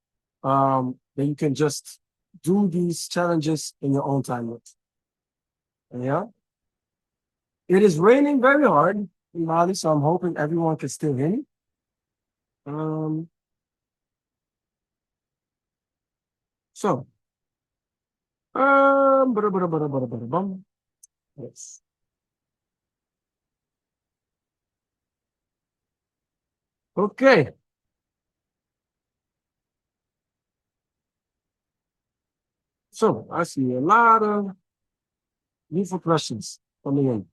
that you can just do these challenges in your own time with. Yeah. It is raining very hard in Mali, so I'm hoping everyone can still hear me. So, yes. Okay. So I see a lot of beautiful questions coming in.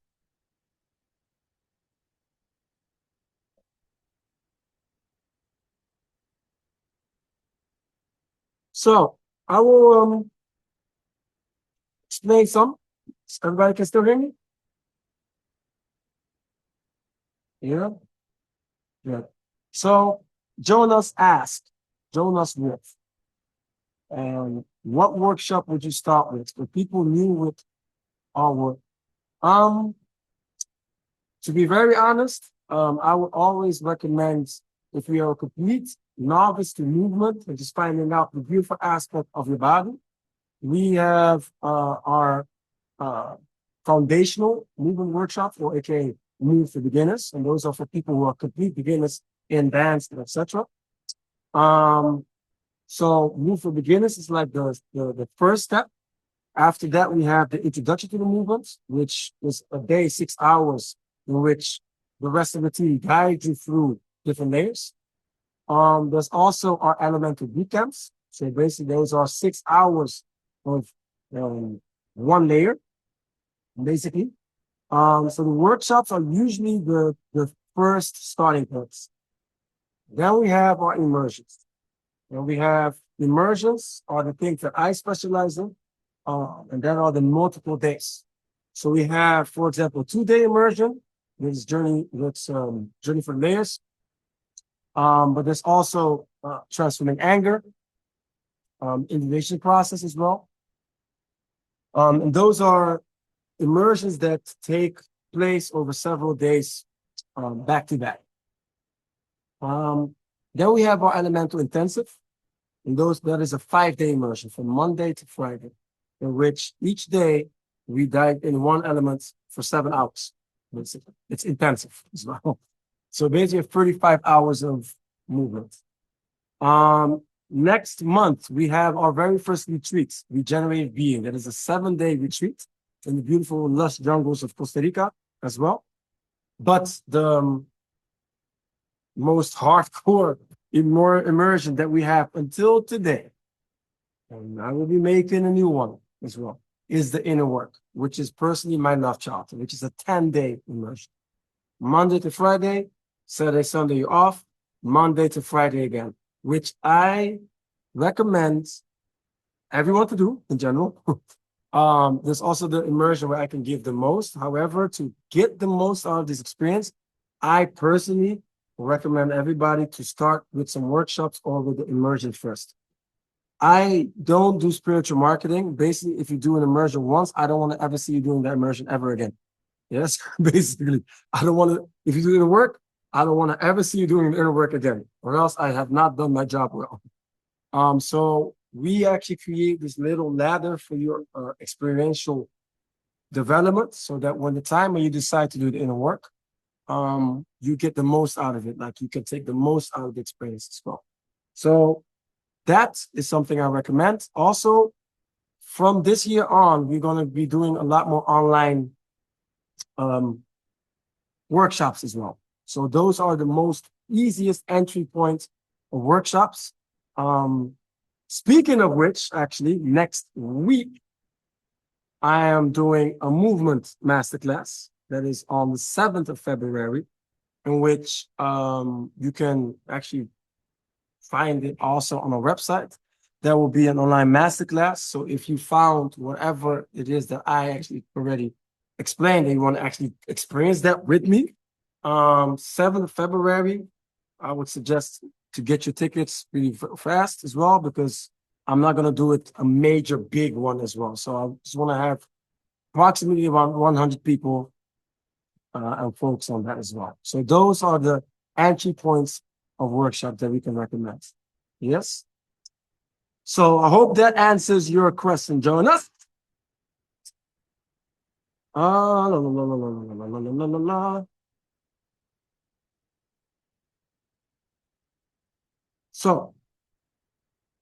So I will explain some. Everybody can still hear me? Yeah. Yeah. So Jonas asked, Jonas Wolf, what workshop would you start with for people new with our work? To be very honest, I would always recommend if you are a complete novice to movement and just finding out the beautiful aspect of your body, we have our foundational movement workshops, or aka Move for Beginners, and those are for people who are complete beginners in dance and etc. So Move for Beginners is like the first step. After that, we have the introduction to the movements, which is a day, 6 hours, in which the rest of the team guides you through different layers. There's also our elemental boot camps. So basically, those are 6 hours of one layer, basically. So the workshops are usually the first starting points. Then we have our immersions. And we have immersions are the things that I specialize in, and then are the multiple days. So we have, for example, 2-day immersion. This journey, that's journey for layers. But there's also transforming anger, innovation process as well. And those are immersions that take place over several days, back to back. Then we have our elemental intensive, and that is a 5-day immersion from Monday to Friday, in which each day we dive in one element for 7 hours. It's intensive as well. So basically 35 hours of movement. Next month, we have our very first retreat, Regenerative Being. That is a 7-day retreat in the beautiful, lush jungles of Costa Rica as well. But the most hardcore immersion that we have until today, and I will be making a new one as well, is the inner work, which is personally my love child, which is a 10-day immersion. Monday to Friday, Saturday, Sunday, you're off, Monday to Friday again, which I recommend everyone to do in general. There's also the immersion where I can give the most. However, to get the most out of this experience, I personally recommend everybody to start with some workshops or with the immersion first. I don't do spiritual marketing. Basically, if you do an immersion once, I don't want to ever see you doing that immersion ever again. Yes, basically, I don't want to, if you do the work, I don't want to ever see you doing the inner work again, or else I have not done my job well. So we actually create this little ladder for your experiential development, so that when the time when you decide to do the inner work, you get the most out of it. Like you can take the most out of the experience as well. So that is something I recommend. Also, from this year on, we're going to be doing a lot more online workshops as well. So those are the most easiest entry points of workshops. Speaking of which, actually, next week, I am doing a movement masterclass that is on the 7th of February, in which you can actually find it also on our website. There will be an online masterclass. So if you found whatever it is that I actually already explained, and you want to actually experience that with me, 7th of February, I would suggest to get your tickets really fast as well, because I'm not going to do it a major big one as well. So I just want to have approximately around 100 people and folks on that as well. So those are the entry points of workshop that we can recommend. Yes. So I hope that answers your question, Jonas. So,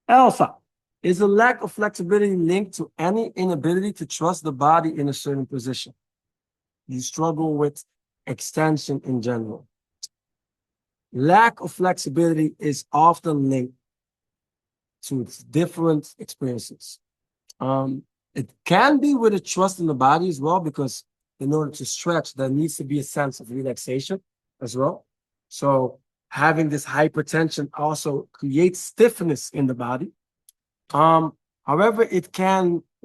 Elsa, is a lack of flexibility linked to any inability to trust the body in a certain position? You struggle with extension in general. Lack of flexibility is often linked to different experiences. It can be with a trust in the body as well, because in order to stretch, there needs to be a sense of relaxation as well. So having this hypertension also creates stiffness in the body. However, it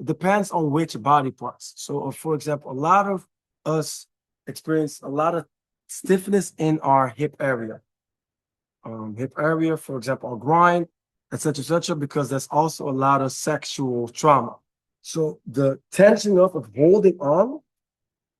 depends on which body parts. So, for example, a lot of us experience a lot of stiffness in our hip area. For example, our groin, etc., because there's also a lot of sexual trauma. So the tension of holding on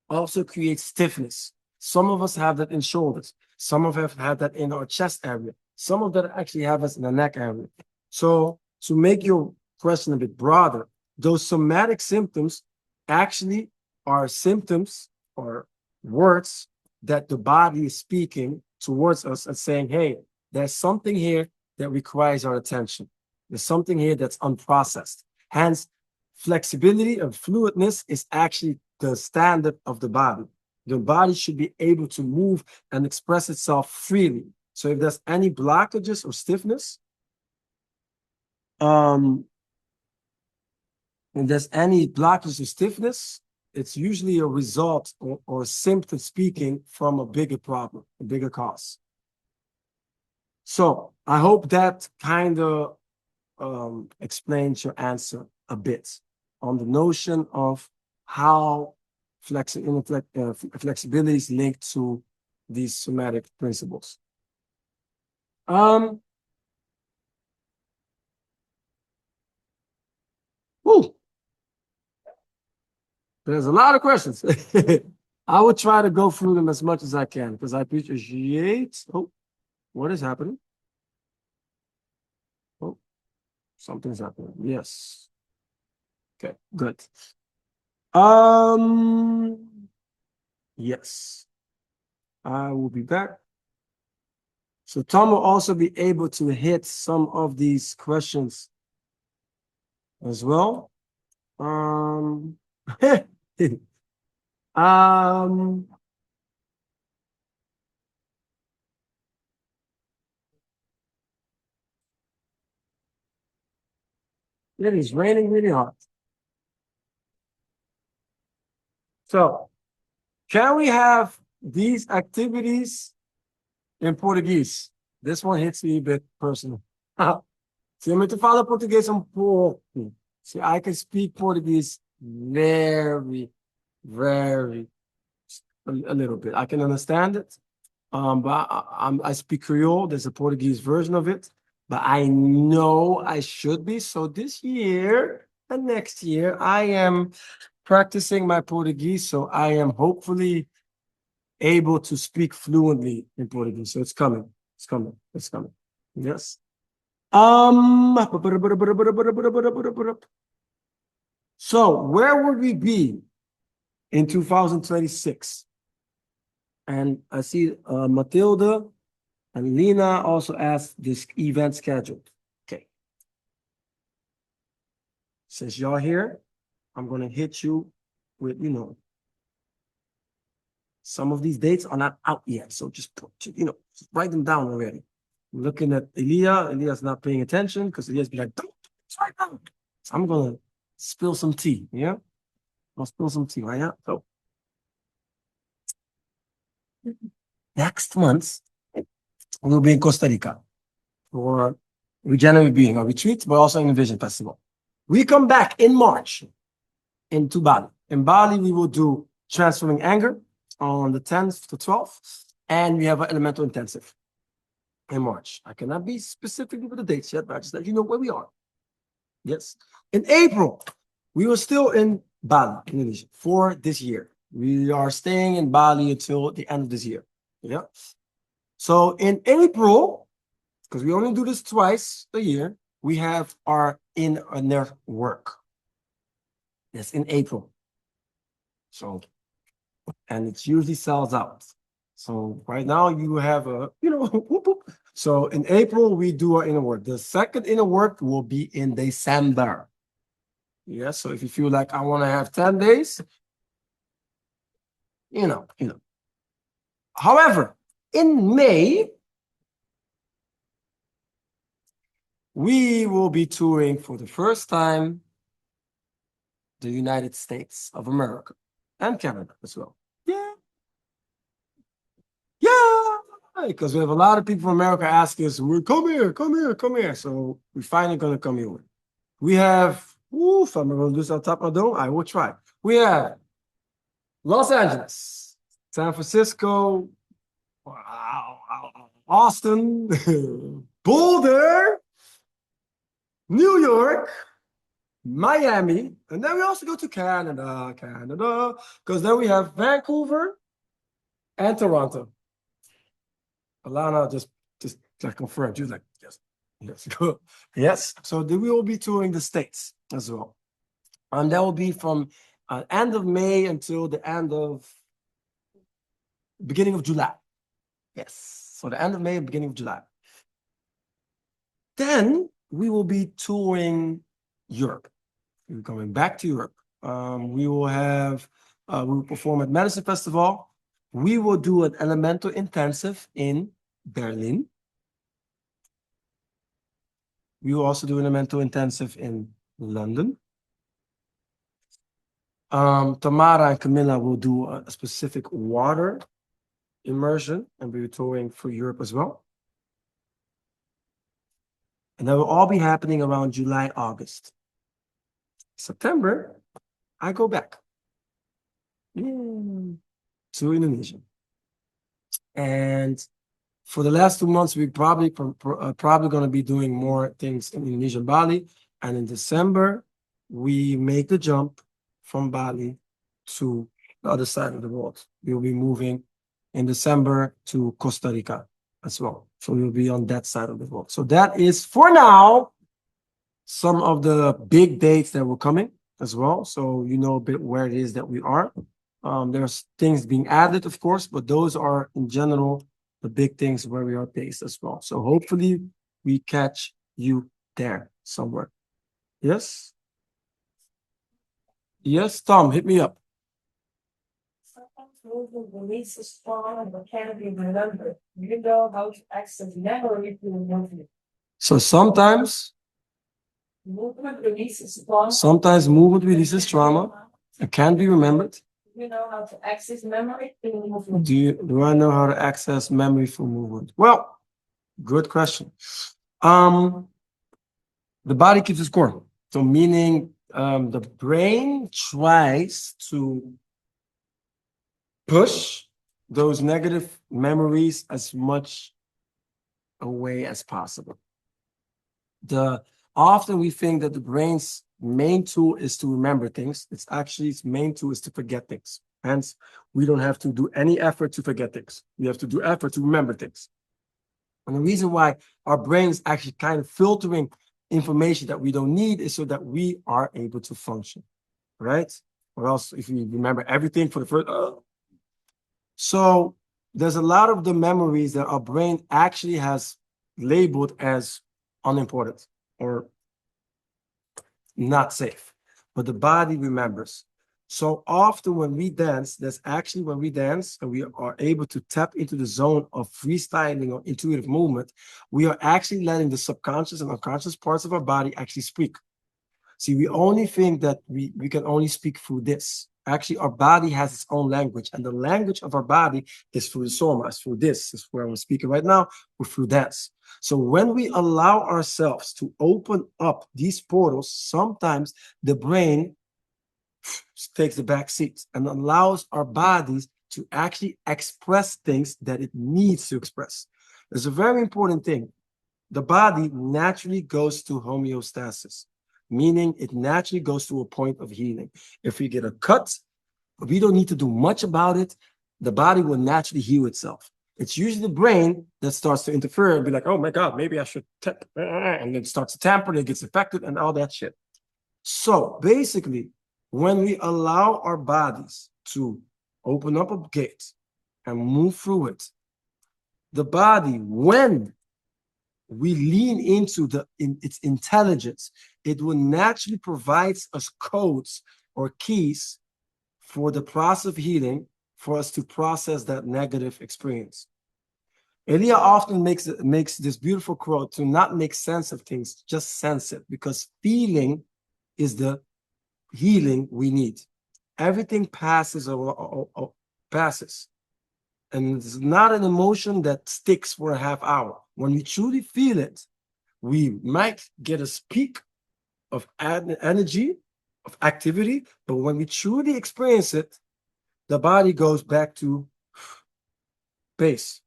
also creates stiffness. Some of us have that in shoulders. Some of us have that in our chest area. Some of that actually have us in the neck area. So to make your question a bit broader, those somatic symptoms actually are symptoms or words that the body is speaking towards us and saying, hey, there's something here that requires our attention. There's something here that's unprocessed. Hence, flexibility and fluidness is actually the standard of the body. The body should be able to move and express itself freely. So if there's any blockages or stiffness, it's usually a result or a symptom speaking from a bigger problem, a bigger cause. So I hope that kind of explains your answer a bit on the notion of how flexibility is linked to these somatic principles. Woo. There's a lot of questions. I will try to go through them as much as I can because I appreciate. Oh, what is happening? Oh, something's happening. Yes. Okay, good. Yes. I will be back. So Tom will also be able to hit some of these questions as well. Um, it is raining really hard. So, can we have these activities in Portuguese? This one hits me a bit personal. Se eu muito falo português um pouco. See, I can speak Portuguese very, very, a little bit. I can understand it. But I speak Creole. There's a Portuguese version of it. But I know I should be. So this year and next year, I am practicing my Portuguese. So I am hopefully able to speak fluently in Portuguese. So it's coming. It's coming. It's coming. Yes. So where would we be in 2026? And I see Matilda and Lena also asked this event scheduled. Okay. Since y'all here, I'm going to hit you with, some of these dates are not out yet. So just put, just write them down already. I'm looking at Elia. Elia's not paying attention because Elia's be like, don't write down. So I'm going to spill some tea. Yeah. I'll spill some tea right now. So next month, we'll be in Costa Rica for Regenerative Being, a retreat, but also in the Vision Festival. We come back in March into Bali. In Bali, we will do Transforming Anger on the 10th to 12th, and we have an elemental intensive in March. I cannot be specific with the dates yet, but I just let you know where we are. Yes. In April, we were still in Bali, Indonesia, for this year. We are staying in Bali until the end of this year. Yeah. So in April, because we only do this twice a year, we have our inner work. Yes, in April. So, and it usually sells out. So right now you have a, whoop, whoop. So in April, we do our inner work. The second inner work will be in December. Yes, so if you feel like I want to have 10 days, However, in May, we will be touring for the first time the United States of America and Canada as well. Yeah. Yeah. Because we have a lot of people from America asking us, come here, come here, come here. So we're finally going to come here. We have, if I'm going to do this on top of the dome, I will try. We have Los Angeles, San Francisco, Austin, Boulder, New York, Miami, and then we also go to Canada, because then we have Vancouver and Toronto. Alana just confirmed. She was like, yes, go. Yes. So we will be touring the States as well. And that will be from end of May until the beginning of July. Yes. So the end of May, beginning of July. Then we will be touring Europe. We're coming back to Europe. We will perform at Medicine Festival. We will do an elemental intensive in Berlin. We will also do an elemental intensive in London. Tamara and Camilla will do a specific water immersion, and we're touring for Europe as well. And that will all be happening around July, August. September, I go back to Indonesia. And for the last 2 months, we're probably going to be doing more things in Indonesia and Bali. And in December, we make the jump from Bali to the other side of the world. We'll be moving in December to Costa Rica as well. So we'll be on that side of the world. So that is, for now, some of the big dates that were coming as well. So you know a bit where it is that we are. There's things being added, of course, but those are in general the big things where we are based as well. So hopefully we catch you there somewhere. Yes? Yes, Tom, hit me up. Sometimes movement releases strong but can't be remembered. You know how to access memory through movement. So sometimes Movement releases trauma. Sometimes movement releases trauma. It can be remembered. You know how to access memory through movement. Do I know how to access memory through movement? Well, good question. The body keeps a score. So meaning the brain tries to push those negative memories as much away as possible. Often we think that the brain's main tool is to remember things. It's actually its main tool is to forget things. Hence, we don't have to do any effort to forget things. We have to do effort to remember things. And the reason why our brain is actually kind of filtering information that we don't need is so that we are able to function, right? Or else if you remember everything for the first, so there's a lot of the memories that our brain actually has labeled as unimportant or not safe, but the body remembers. So often when we dance, that's actually when we dance and we are able to tap into the zone of freestyling or intuitive movement, we are actually letting the subconscious and unconscious parts of our body actually speak. See, we only think that we can only speak through this. Actually, our body has its own language, and the language of our body is through the soma, is through this, is where I'm speaking right now, or through dance. So when we allow ourselves to open up these portals, sometimes the brain takes the back seat and allows our bodies to actually express things that it needs to express. There's a very important thing. The body naturally goes to homeostasis, meaning it naturally goes to a point of healing. If we get a cut, we don't need to do much about it. The body will naturally heal itself. It's usually the brain that starts to interfere and be like, oh my God, maybe I should tap, and then starts to tamper and it gets affected and all that shit. So basically, when we allow our bodies to open up a gate and move through it, the body, when we lean into its intelligence, it will naturally provide us codes or keys for the process of healing for us to process that negative experience. Leal often makes this beautiful quote to not make sense of things, just sense it, because feeling is the healing we need. Everything passes passes. And it's not an emotion that sticks for a half hour. When we truly feel it, we might get a peak of energy, of activity, but when we truly experience it, the body goes back to base.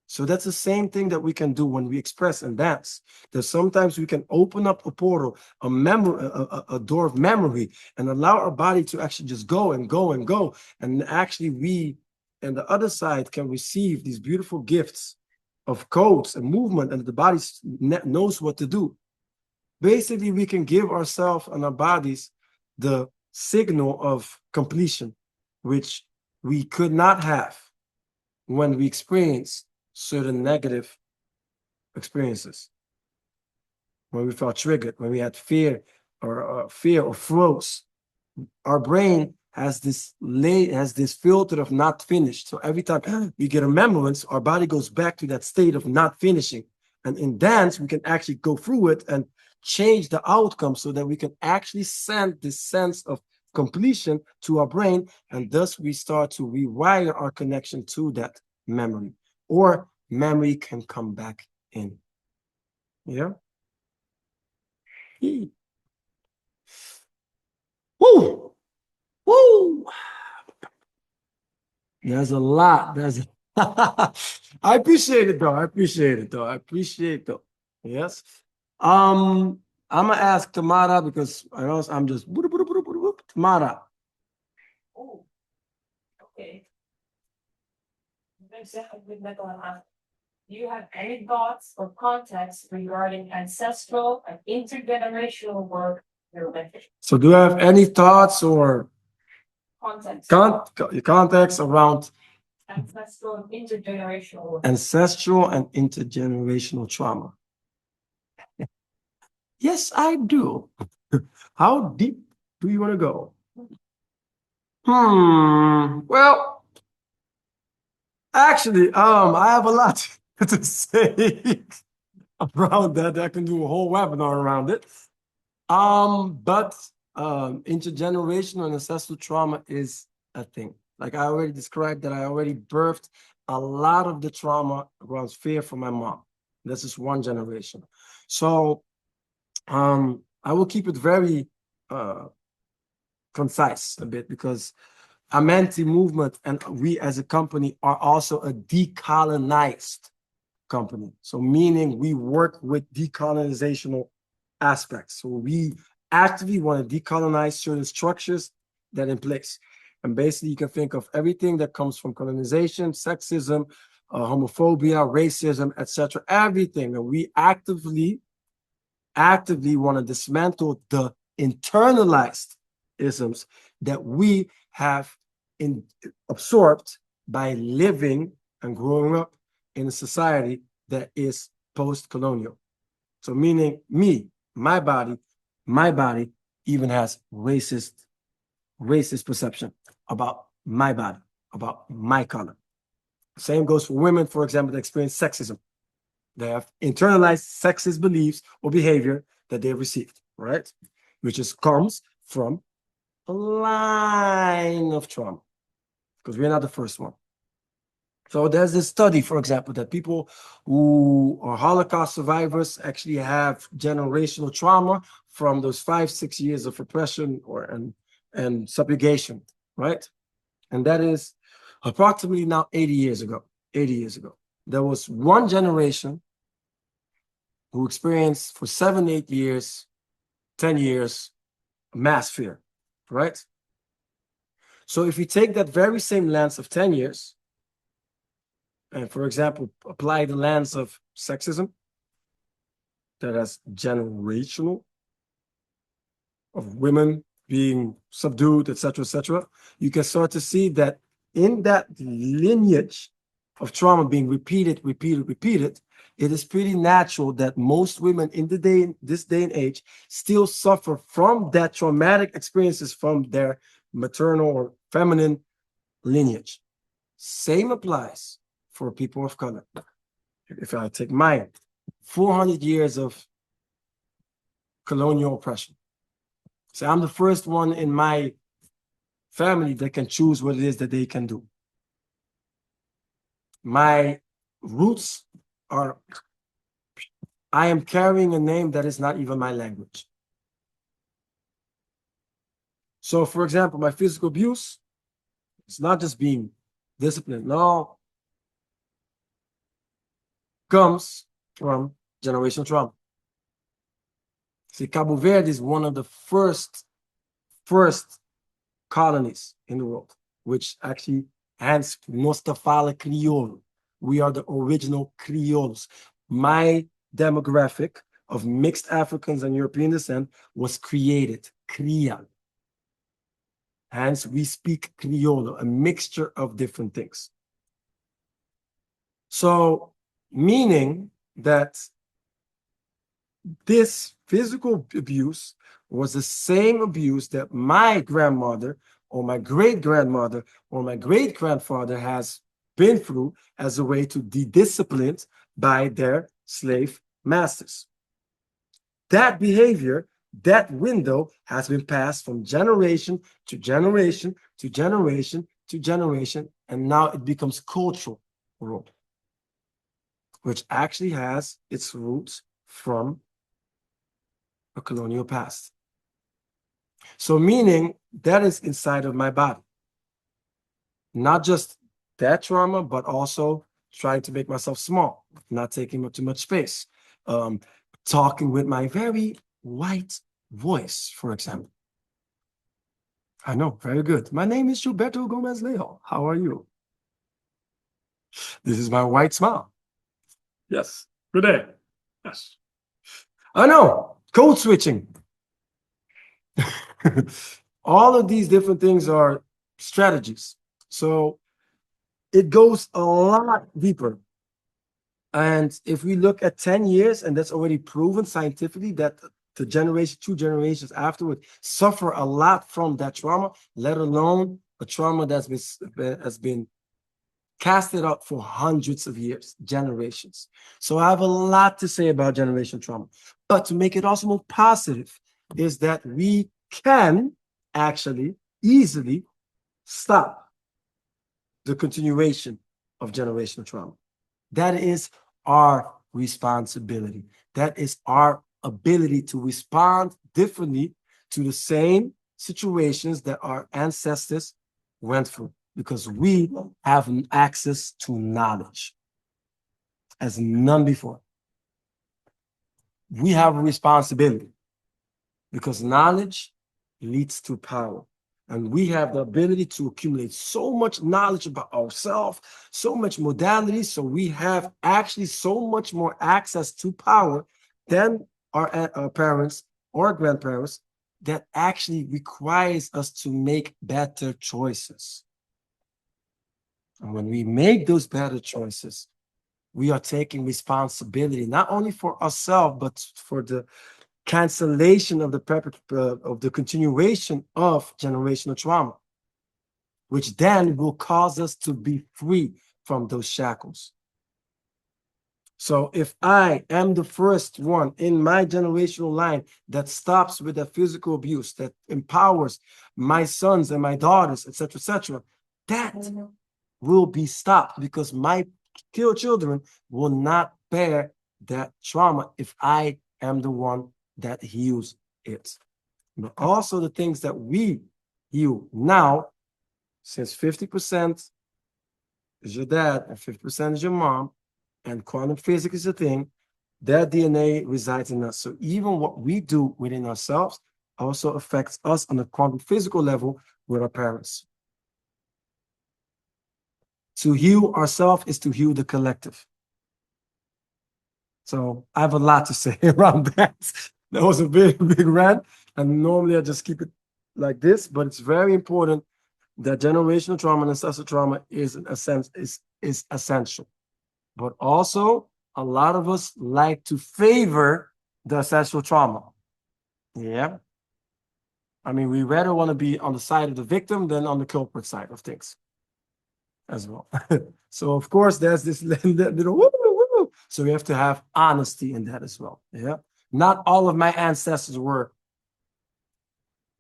So that's the same thing that we can do when we express and dance. That sometimes we can open up a portal, a memory, a door of memory, and allow our body to actually just go and go and go. And actually we and the other side can receive these beautiful gifts of codes and movement, and the body knows what to do. Basically, we can give ourselves and our bodies the signal of completion, which we could not have when we experience certain negative experiences. When we felt triggered, when we had fear or froze, our brain has this filter of not finished. So every time we get a remembrance, our body goes back to that state of not finishing. And in dance, we can actually go through it and change the outcome so that we can actually send this sense of completion to our brain. And thus we start to rewire our connection to that memory, or memory can come back in. Yeah. Woo! Woo! There's a lot. I appreciate it though. I appreciate it though. Yes. I'm gonna ask Tamara because I know I'm just Tamara. Okay. Do you have any thoughts or context regarding ancestral and intergenerational work in your method? So do you have any thoughts or Context. context around Ancestral and intergenerational work. ancestral and intergenerational trauma? Yes, I do. How deep do you want to go? Well, actually, I have a lot to say around that. I can do a whole webinar around it. But intergenerational and ancestral trauma is a thing. Like I already described that I already birthed a lot of the trauma around fear from my mom. This is one generation. So I will keep it very concise a bit because Amenti MoveMeant and we as a company are also a decolonized company. So meaning we work with decolonizational aspects. So we actively want to decolonize certain structures that are in place. And basically you can think of everything that comes from colonization, sexism, homophobia, racism, etc. Everything. And we actively want to dismantle the internalized isms that we have absorbed by living and growing up in a society that is post-colonial. So meaning my body even has racist perception about my body, about my color. Same goes for women, for example, that experience sexism. They have internalized sexist beliefs or behavior that they received, right? Which just comes from a line of trauma, because we're not the first one. So there's this study, for example, that people who are Holocaust survivors actually have generational trauma from those 5-6 years of oppression and subjugation, right? And that is approximately now 80 years ago. 80 years ago, there was one generation who experienced for 7, 8 years, 10 years, mass fear, right? So if you take that very same lens of 10 years, and for example, apply the lens of sexism, that is generational, of women being subdued, etc., you can start to see that in that lineage of trauma being repeated, it is pretty natural that most women in this day and age still suffer from that traumatic experiences from their maternal or feminine lineage. Same applies for people of color. If I take mine, 400 years of colonial oppression. So I'm the first one in my family that can choose what it is that they can do. My roots are, I am carrying a name that is not even my language. So for example, my physical abuse, it's not just being disciplined, no, comes from generational trauma. See, Cabo Verde is one of the first colonies in the world, which actually hence Nossa fala crioulo. We are the original Creoles. My demographic of mixed Africans and European descent was created, cria. Hence, we speak Criollo, a mixture of different things. So, meaning that this physical abuse was the same abuse that my grandmother or my great-grandmother or my great-grandfather has been through as a way to be disciplined by their slave masters. That behavior, that window has been passed from generation to generation to generation to generation, and now it becomes cultural, which actually has its roots from a colonial past. So meaning that is inside of my body. Not just that trauma, but also trying to make myself small, not taking up too much space, talking with my very white voice, for example. I know, very good. My name is Gilberto Gomes Leal. How are you? This is my white smile. Yes. Good day. Yes. I know. Code switching. All of these different things are strategies. So it goes a lot deeper. And if we look at 10 years, and that's already proven scientifically that the generation, 2 generations afterward suffer a lot from that trauma, let alone a trauma has been casted up for hundreds of years, generations. So I have a lot to say about generational trauma. But to make it also more positive is that we can actually easily stop the continuation of generational trauma. That is our responsibility. That is our ability to respond differently to the same situations that our ancestors went through, because we have access to knowledge as none before. We have a responsibility because knowledge leads to power. And we have the ability to accumulate so much knowledge about ourselves, so much modality. So we have actually so much more access to power than our parents or grandparents, that actually requires us to make better choices. And when we make those better choices, we are taking responsibility, not only for ourselves, but for the cancellation of the continuation of generational trauma, which then will cause us to be free from those shackles. So if I am the first one in my generational line that stops with the physical abuse, that empowers my sons and my daughters, etc., that will be stopped, because my children will not bear that trauma if I am the one that heals it. But also the things that we heal now, since 50% is your dad and 50% is your mom, and quantum physics is a thing, their DNA resides in us. So even what we do within ourselves also affects us on a quantum physical level with our parents. To heal ourselves is to heal the collective. So I have a lot to say around that. That was a big rant, and normally I just keep it like this, but it's very important that generational trauma and ancestral trauma is essential. But also, a lot of us like to favor the ancestral trauma. Yeah. I mean, we rather want to be on the side of the victim than on the culprit side of things as well. So of course, there's this little woo, woo. So we have to have honesty in that as well. Yeah. Not all of my ancestors were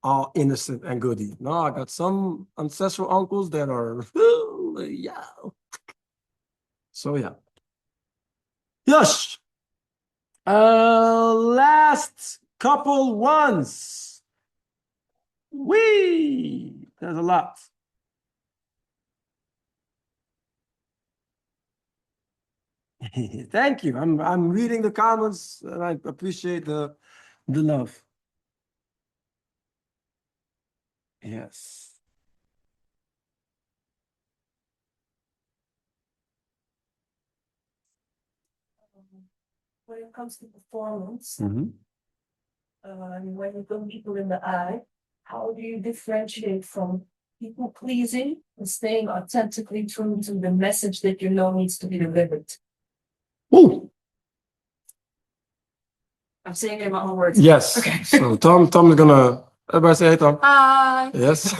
all innocent and goody. No, I got some ancestral uncles that are, yeah. So yeah. Yes. Last couple ones. There's a lot. Thank you. I'm reading the comments, and I appreciate the love. Yes. When it comes to performance, Mhm. when you look people in the eye, how do you differentiate from people pleasing and staying authentically true to the message that you know needs to be delivered? Ooh. I'm saying it in my own words. Yes. Okay. So Tom is gonna. Everybody say hey, Tom. Hi. Yes.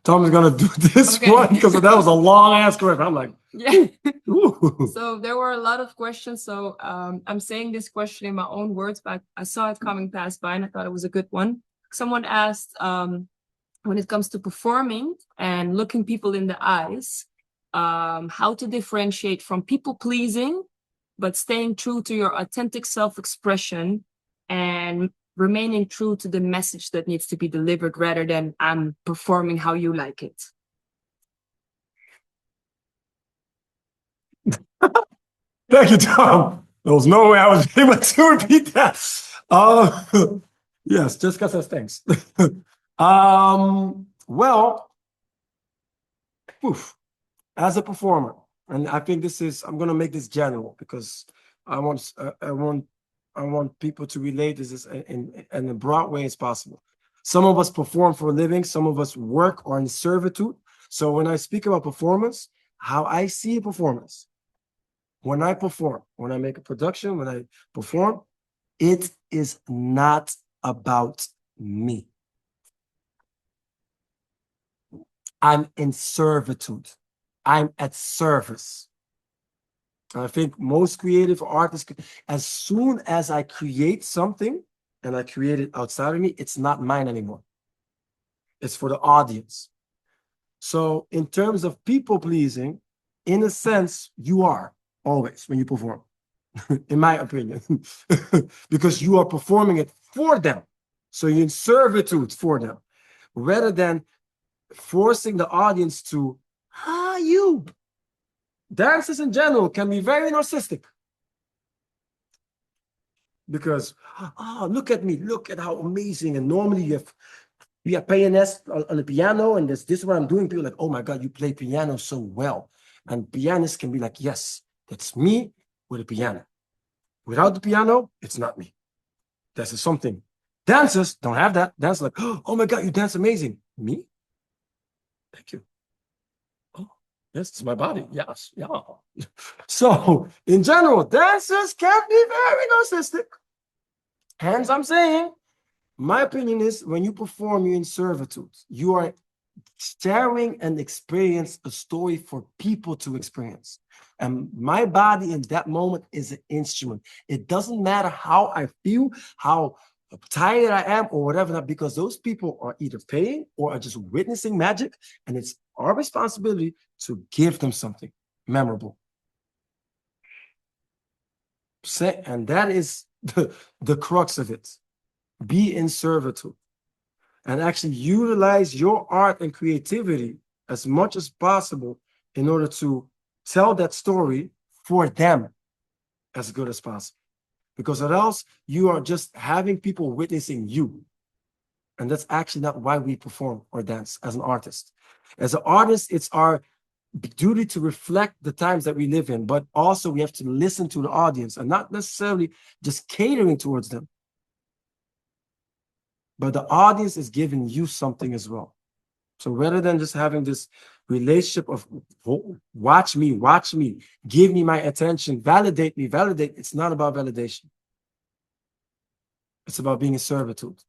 Tom is gonna do this Okay. one because that was a long ass question. I'm like, Yeah. ooh. So there were a lot of questions. So I'm saying this question in my own words, but I saw it coming past by and I thought it was a good one. Someone asked, when it comes to performing and looking people in the eyes, how to differentiate from people pleasing, but staying true to your authentic self-expression and remaining true to the message that needs to be delivered rather than I'm performing how you like it. Thank you, Tom. There was no way I was able to repeat that. Yes, just because of thanks. Well, poof, as a performer, and I think I'm going to make this general because I want, I want people to relate this in a broad way as possible. Some of us perform for a living. Some of us work or in servitude. So when I speak about performance, how I see performance, when I perform, when I make a production, when I perform, it is not about me. I'm in servitude. I'm at service. I think most creative artists, as soon as I create something and I create it outside of me, it's not mine anymore. It's for the audience. So in terms of people pleasing, in a sense, you are always when you perform, in my opinion, because you are performing it for them. So you're in servitude for them, rather than forcing the audience to, you. Dancers in general can be very narcissistic because, look at me, look at how amazing. And normally you have pianist on the piano, and this is what I'm doing. People are like, oh my God, you play piano so well. And pianists can be like, yes, that's me with a piano. Without the piano, it's not me. That's something. Dancers don't have that. Dancers like, oh my God, you dance amazing. Me? Thank you. Oh, yes, it's my body. Yes, yeah. So in general, dancers can be very narcissistic. Hence, I'm saying, my opinion is when you perform, you're in servitude. You are sharing and experience a story for people to experience. And my body in that moment is an instrument. It doesn't matter how I feel, how tired I am, or whatever, because those people are either paying or are just witnessing magic. And it's our responsibility to give them something memorable. And that is the crux of it. Be in servitude and actually utilize your art and creativity as much as possible in order to tell that story for them as good as possible. Because or else you are just having people witnessing you. And that's actually not why we perform or dance as an artist. As an artist, it's our duty to reflect the times that we live in, but also we have to listen to the audience and not necessarily just catering towards them. But the audience is giving you something as well. So rather than just having this relationship of watch me, give me my attention, validate me, it's not about validation. It's about being in servitude.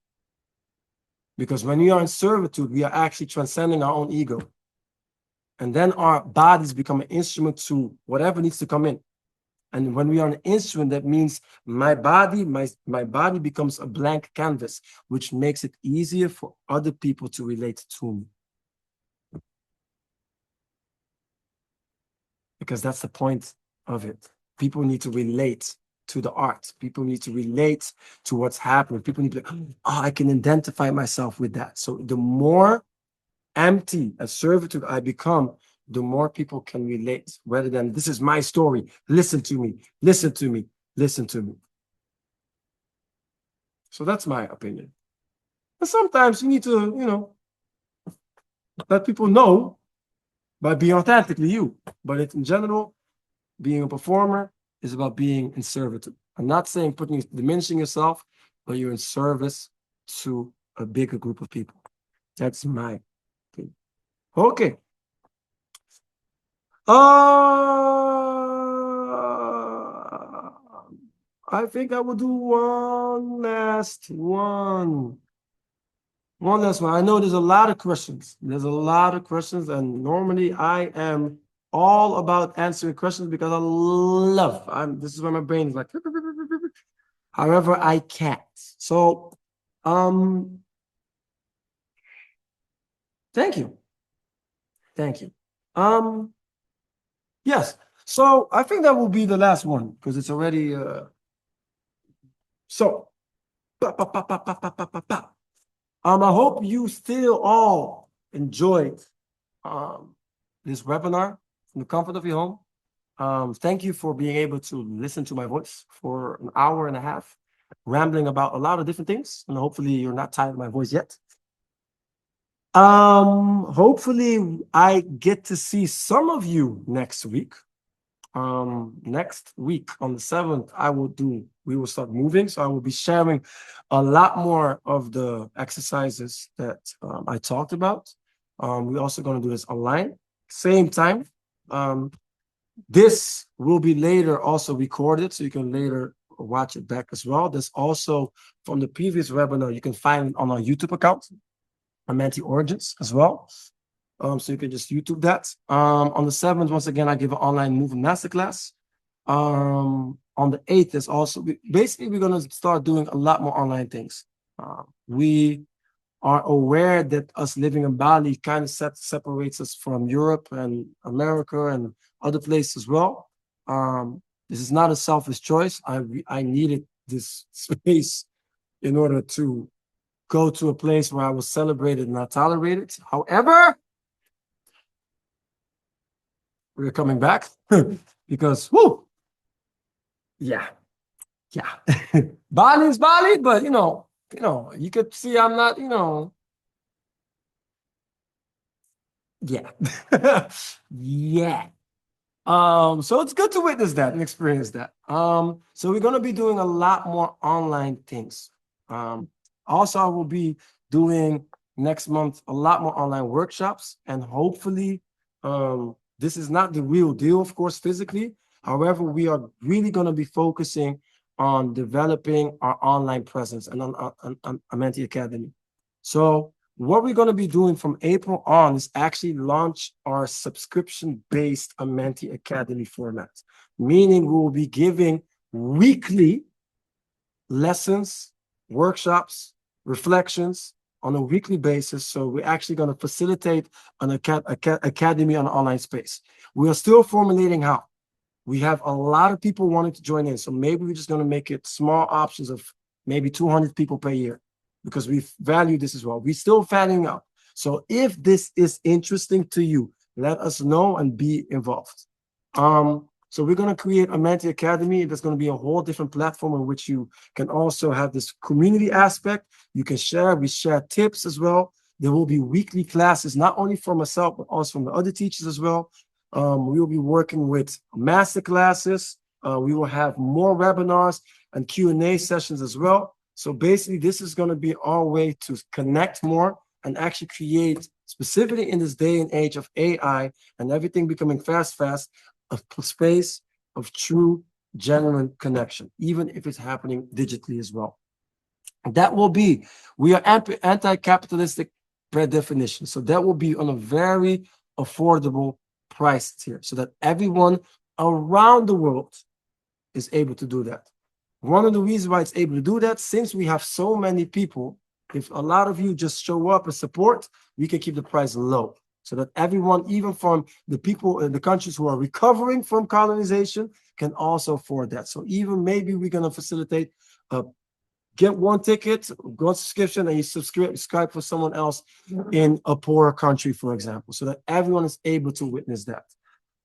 Because when we are in servitude, we are actually transcending our own ego. And then our bodies become an instrument to whatever needs to come in. And when we are an instrument, that means my body becomes a blank canvas, which makes it easier for other people to relate to me. Because that's the point of it. People need to relate to the art. People need to relate to what's happening. People need to be like, oh, I can identify myself with that. So the more empty a servitude I become, the more people can relate, rather than this is my story. Listen to me, listen to me, listen to me. So that's my opinion. And sometimes you need to, let people know by being authentically you. But in general, being a performer is about being in servitude. I'm not saying diminishing yourself, but you're in service to a bigger group of people. That's my opinion. Okay. I think I will do one last one. One last one. I know there's a lot of questions. There's a lot of questions, and normally I am all about answering questions because I love. This is where my brain is like. However, I can't. So, thank you. Thank you. Yes. So I think that will be the last one because it's already. So, I hope you still all enjoyed this webinar from the comfort of your home. Thank you for being able to listen to my voice for an hour and a half, rambling about a lot of different things. And hopefully you're not tired of my voice yet. Hopefully I get to see some of you next week. Next week on the 7th, we will start moving. So I will be sharing a lot more of the exercises that I talked about. We're also going to do this online, same time. This will be later also recorded, so you can later watch it back as well. There's also from the previous webinar, you can find it on our YouTube account, Amenti Origins as well. So you can just YouTube that. On the 7th, once again, I give an online movement masterclass. On the 8th, there's also basically we're gonna start doing a lot more online things. We are aware that us living in Bali kind of separates us from Europe and America and other places as well. This is not a selfish choice. I needed this space in order to go to a place where I was celebrated and not tolerated. However, we're coming back because, whoo, yeah. Bali is Bali, but you could see I'm not, yeah. Yeah. So it's good to witness that and experience that. So we're gonna be doing a lot more online things. Also, I will be doing next month a lot more online workshops, and hopefully, this is not the real deal, of course, physically. However, we are really gonna be focusing on developing our online presence and on Amenti Academy. So what we're going to be doing from April on is actually launch our subscription-based Amenti Academy format, meaning we will be giving weekly lessons, workshops, reflections on a weekly basis. So we're actually going to facilitate an academy on an online space. We are still formulating how. We have a lot of people wanting to join in. So maybe we're just going to make it small options of maybe 200 people per year, because we value this as well. We're still fanning out. So if this is interesting to you, let us know and be involved. So we're going to create a Amenti Academy. There's going to be a whole different platform in which you can also have this community aspect. You can share. We share tips as well. There will be weekly classes, not only for myself, but also from the other teachers as well. We will be working with master classes. We will have more webinars and Q&A sessions as well. So basically, this is going to be our way to connect more and actually create, specifically in this day and age of AI and everything becoming fast, a space of true, genuine connection, even if it's happening digitally as well. That will be, we are anti-capitalistic per definition. So that will be on a very affordable price tier so that everyone around the world is able to do that. One of the reasons why it's able to do that, since we have so many people, if a lot of you just show up and support, we can keep the price low so that everyone, even from the people in the countries who are recovering from colonization, can also afford that. So even maybe we're going to facilitate get one ticket, go subscription, and you subscribe for someone else in a poorer country, for example, so that everyone is able to witness that.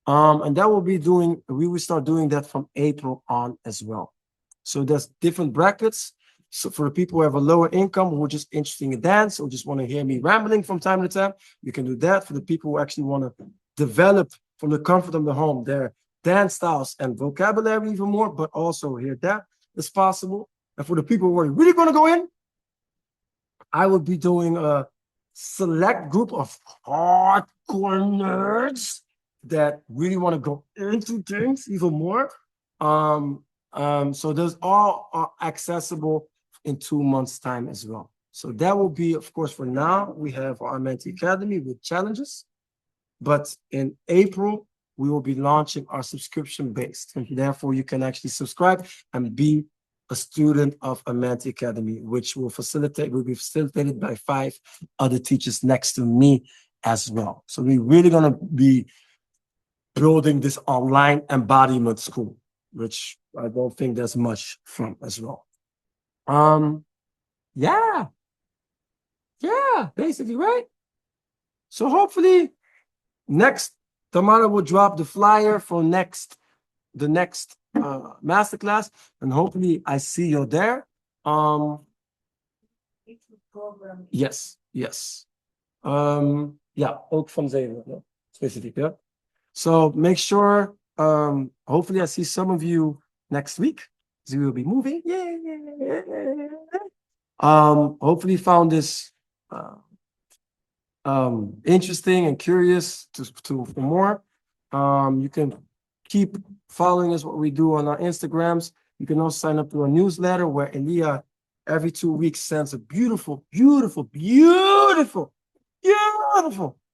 And that will be we will start doing that from April on as well. So there's different brackets. So for the people who have a lower income, who are just interested in dance or just want to hear me rambling from time to time, you can do that. For the people who actually want to develop from the comfort of the home their dance styles and vocabulary even more, but also hear that is possible. And for the people who are really going to go in, I will be doing a select group of hardcore nerds that really want to go into things even more. So those all are accessible in 2 months' time as well. So that will be, of course, for now, we have our Amenti Academy with challenges. But in April, we will be launching our subscription-based. And therefore, you can actually subscribe and be a student of Amenti Academy, which will be facilitated by 5 other teachers next to me as well. So we're really going to be building this online embodiment school, which I don't think there's much from as well. Yeah, basically, right? So hopefully next, Tamara will drop the flyer for the next masterclass, and hopefully I see you there. Yes. Ja, ook van zeven, ja, specifiek, ja. So make sure, hopefully I see some of you next week. We will be moving. Yeah. Hopefully you found this interesting and curious for more. You can keep following us, what we do on our Instagrams. You can also sign up to our newsletter where Elia every 2 weeks sends a beautiful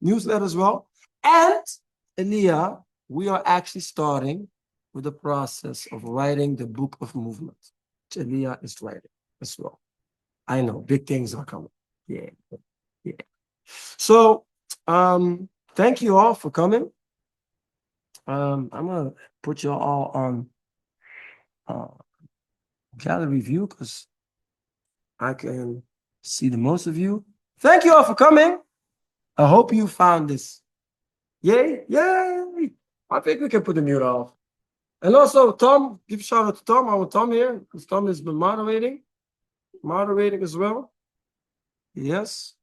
newsletter as well. And Elia, we are actually starting with the process of writing the book of movement, which Elia is writing as well. I know big things are coming. Yeah. So, thank you all for coming. I'm gonna put you all on gallery view because I can see the most of you. Thank you all for coming. I hope you found this. Yay! I think we can put the mute off. And also, Tom, give a shout out to Tom. Our Tom here, because Tom has been moderating as well. Yes.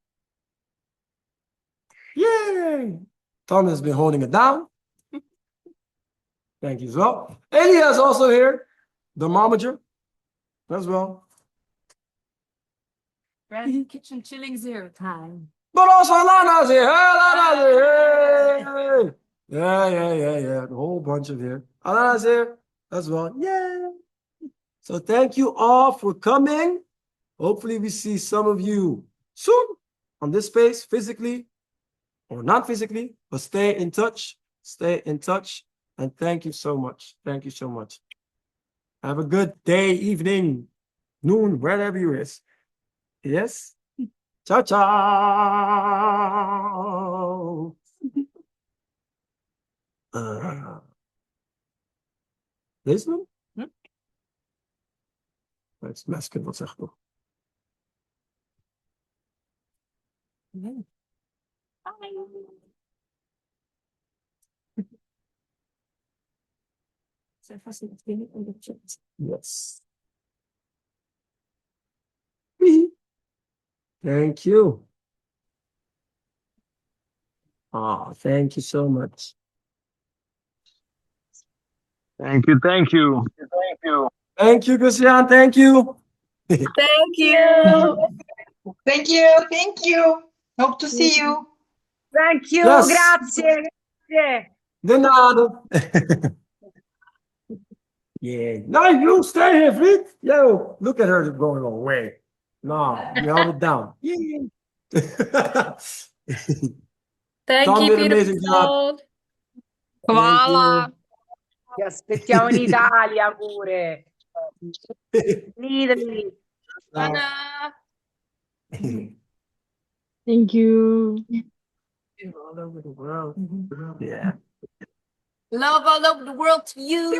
Yay! Tom has been holding it down. Thank you as well. Elias also here, the momager as well. Grand kitchen chilling zero time. But also Lana's here. Hey. Yeah. A whole bunch of here. Alana's here as well. Yeah. So thank you all for coming. Hopefully we see some of you soon on this space, physically or not physically, but stay in touch. And thank you so much. Have a good day, evening, noon, wherever you is. Yes? Ciao, ciao. Deze one? Het is masken, wat zegt toch? Bye. So fascinating in the chat. Yes. Thank you. Oh, thank you so much. Thank you. Thank you, Christian. Thank you. Thank you. Thank you. Hope to see you. Thank you. Yes. Grazie. De nada. Yeah. No, you stay here, Fleet. Yo, look at her going away. No, you held it down. Thank Tom you, did an amazing job. Voilà. Ti aspettiamo in Italia pure. Venite. Thank you. All over the world. Yeah. Love all over the world to you.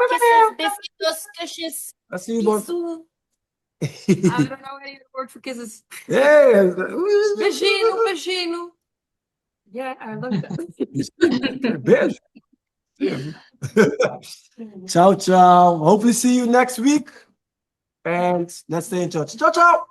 Kisses, besitos, kushes. I see you, both. I don't know any other word for kisses. Hey. Beijinho. Yeah, I love that. Bitch. Ciao. Hopefully see you next week. And let's stay in touch. Ciao.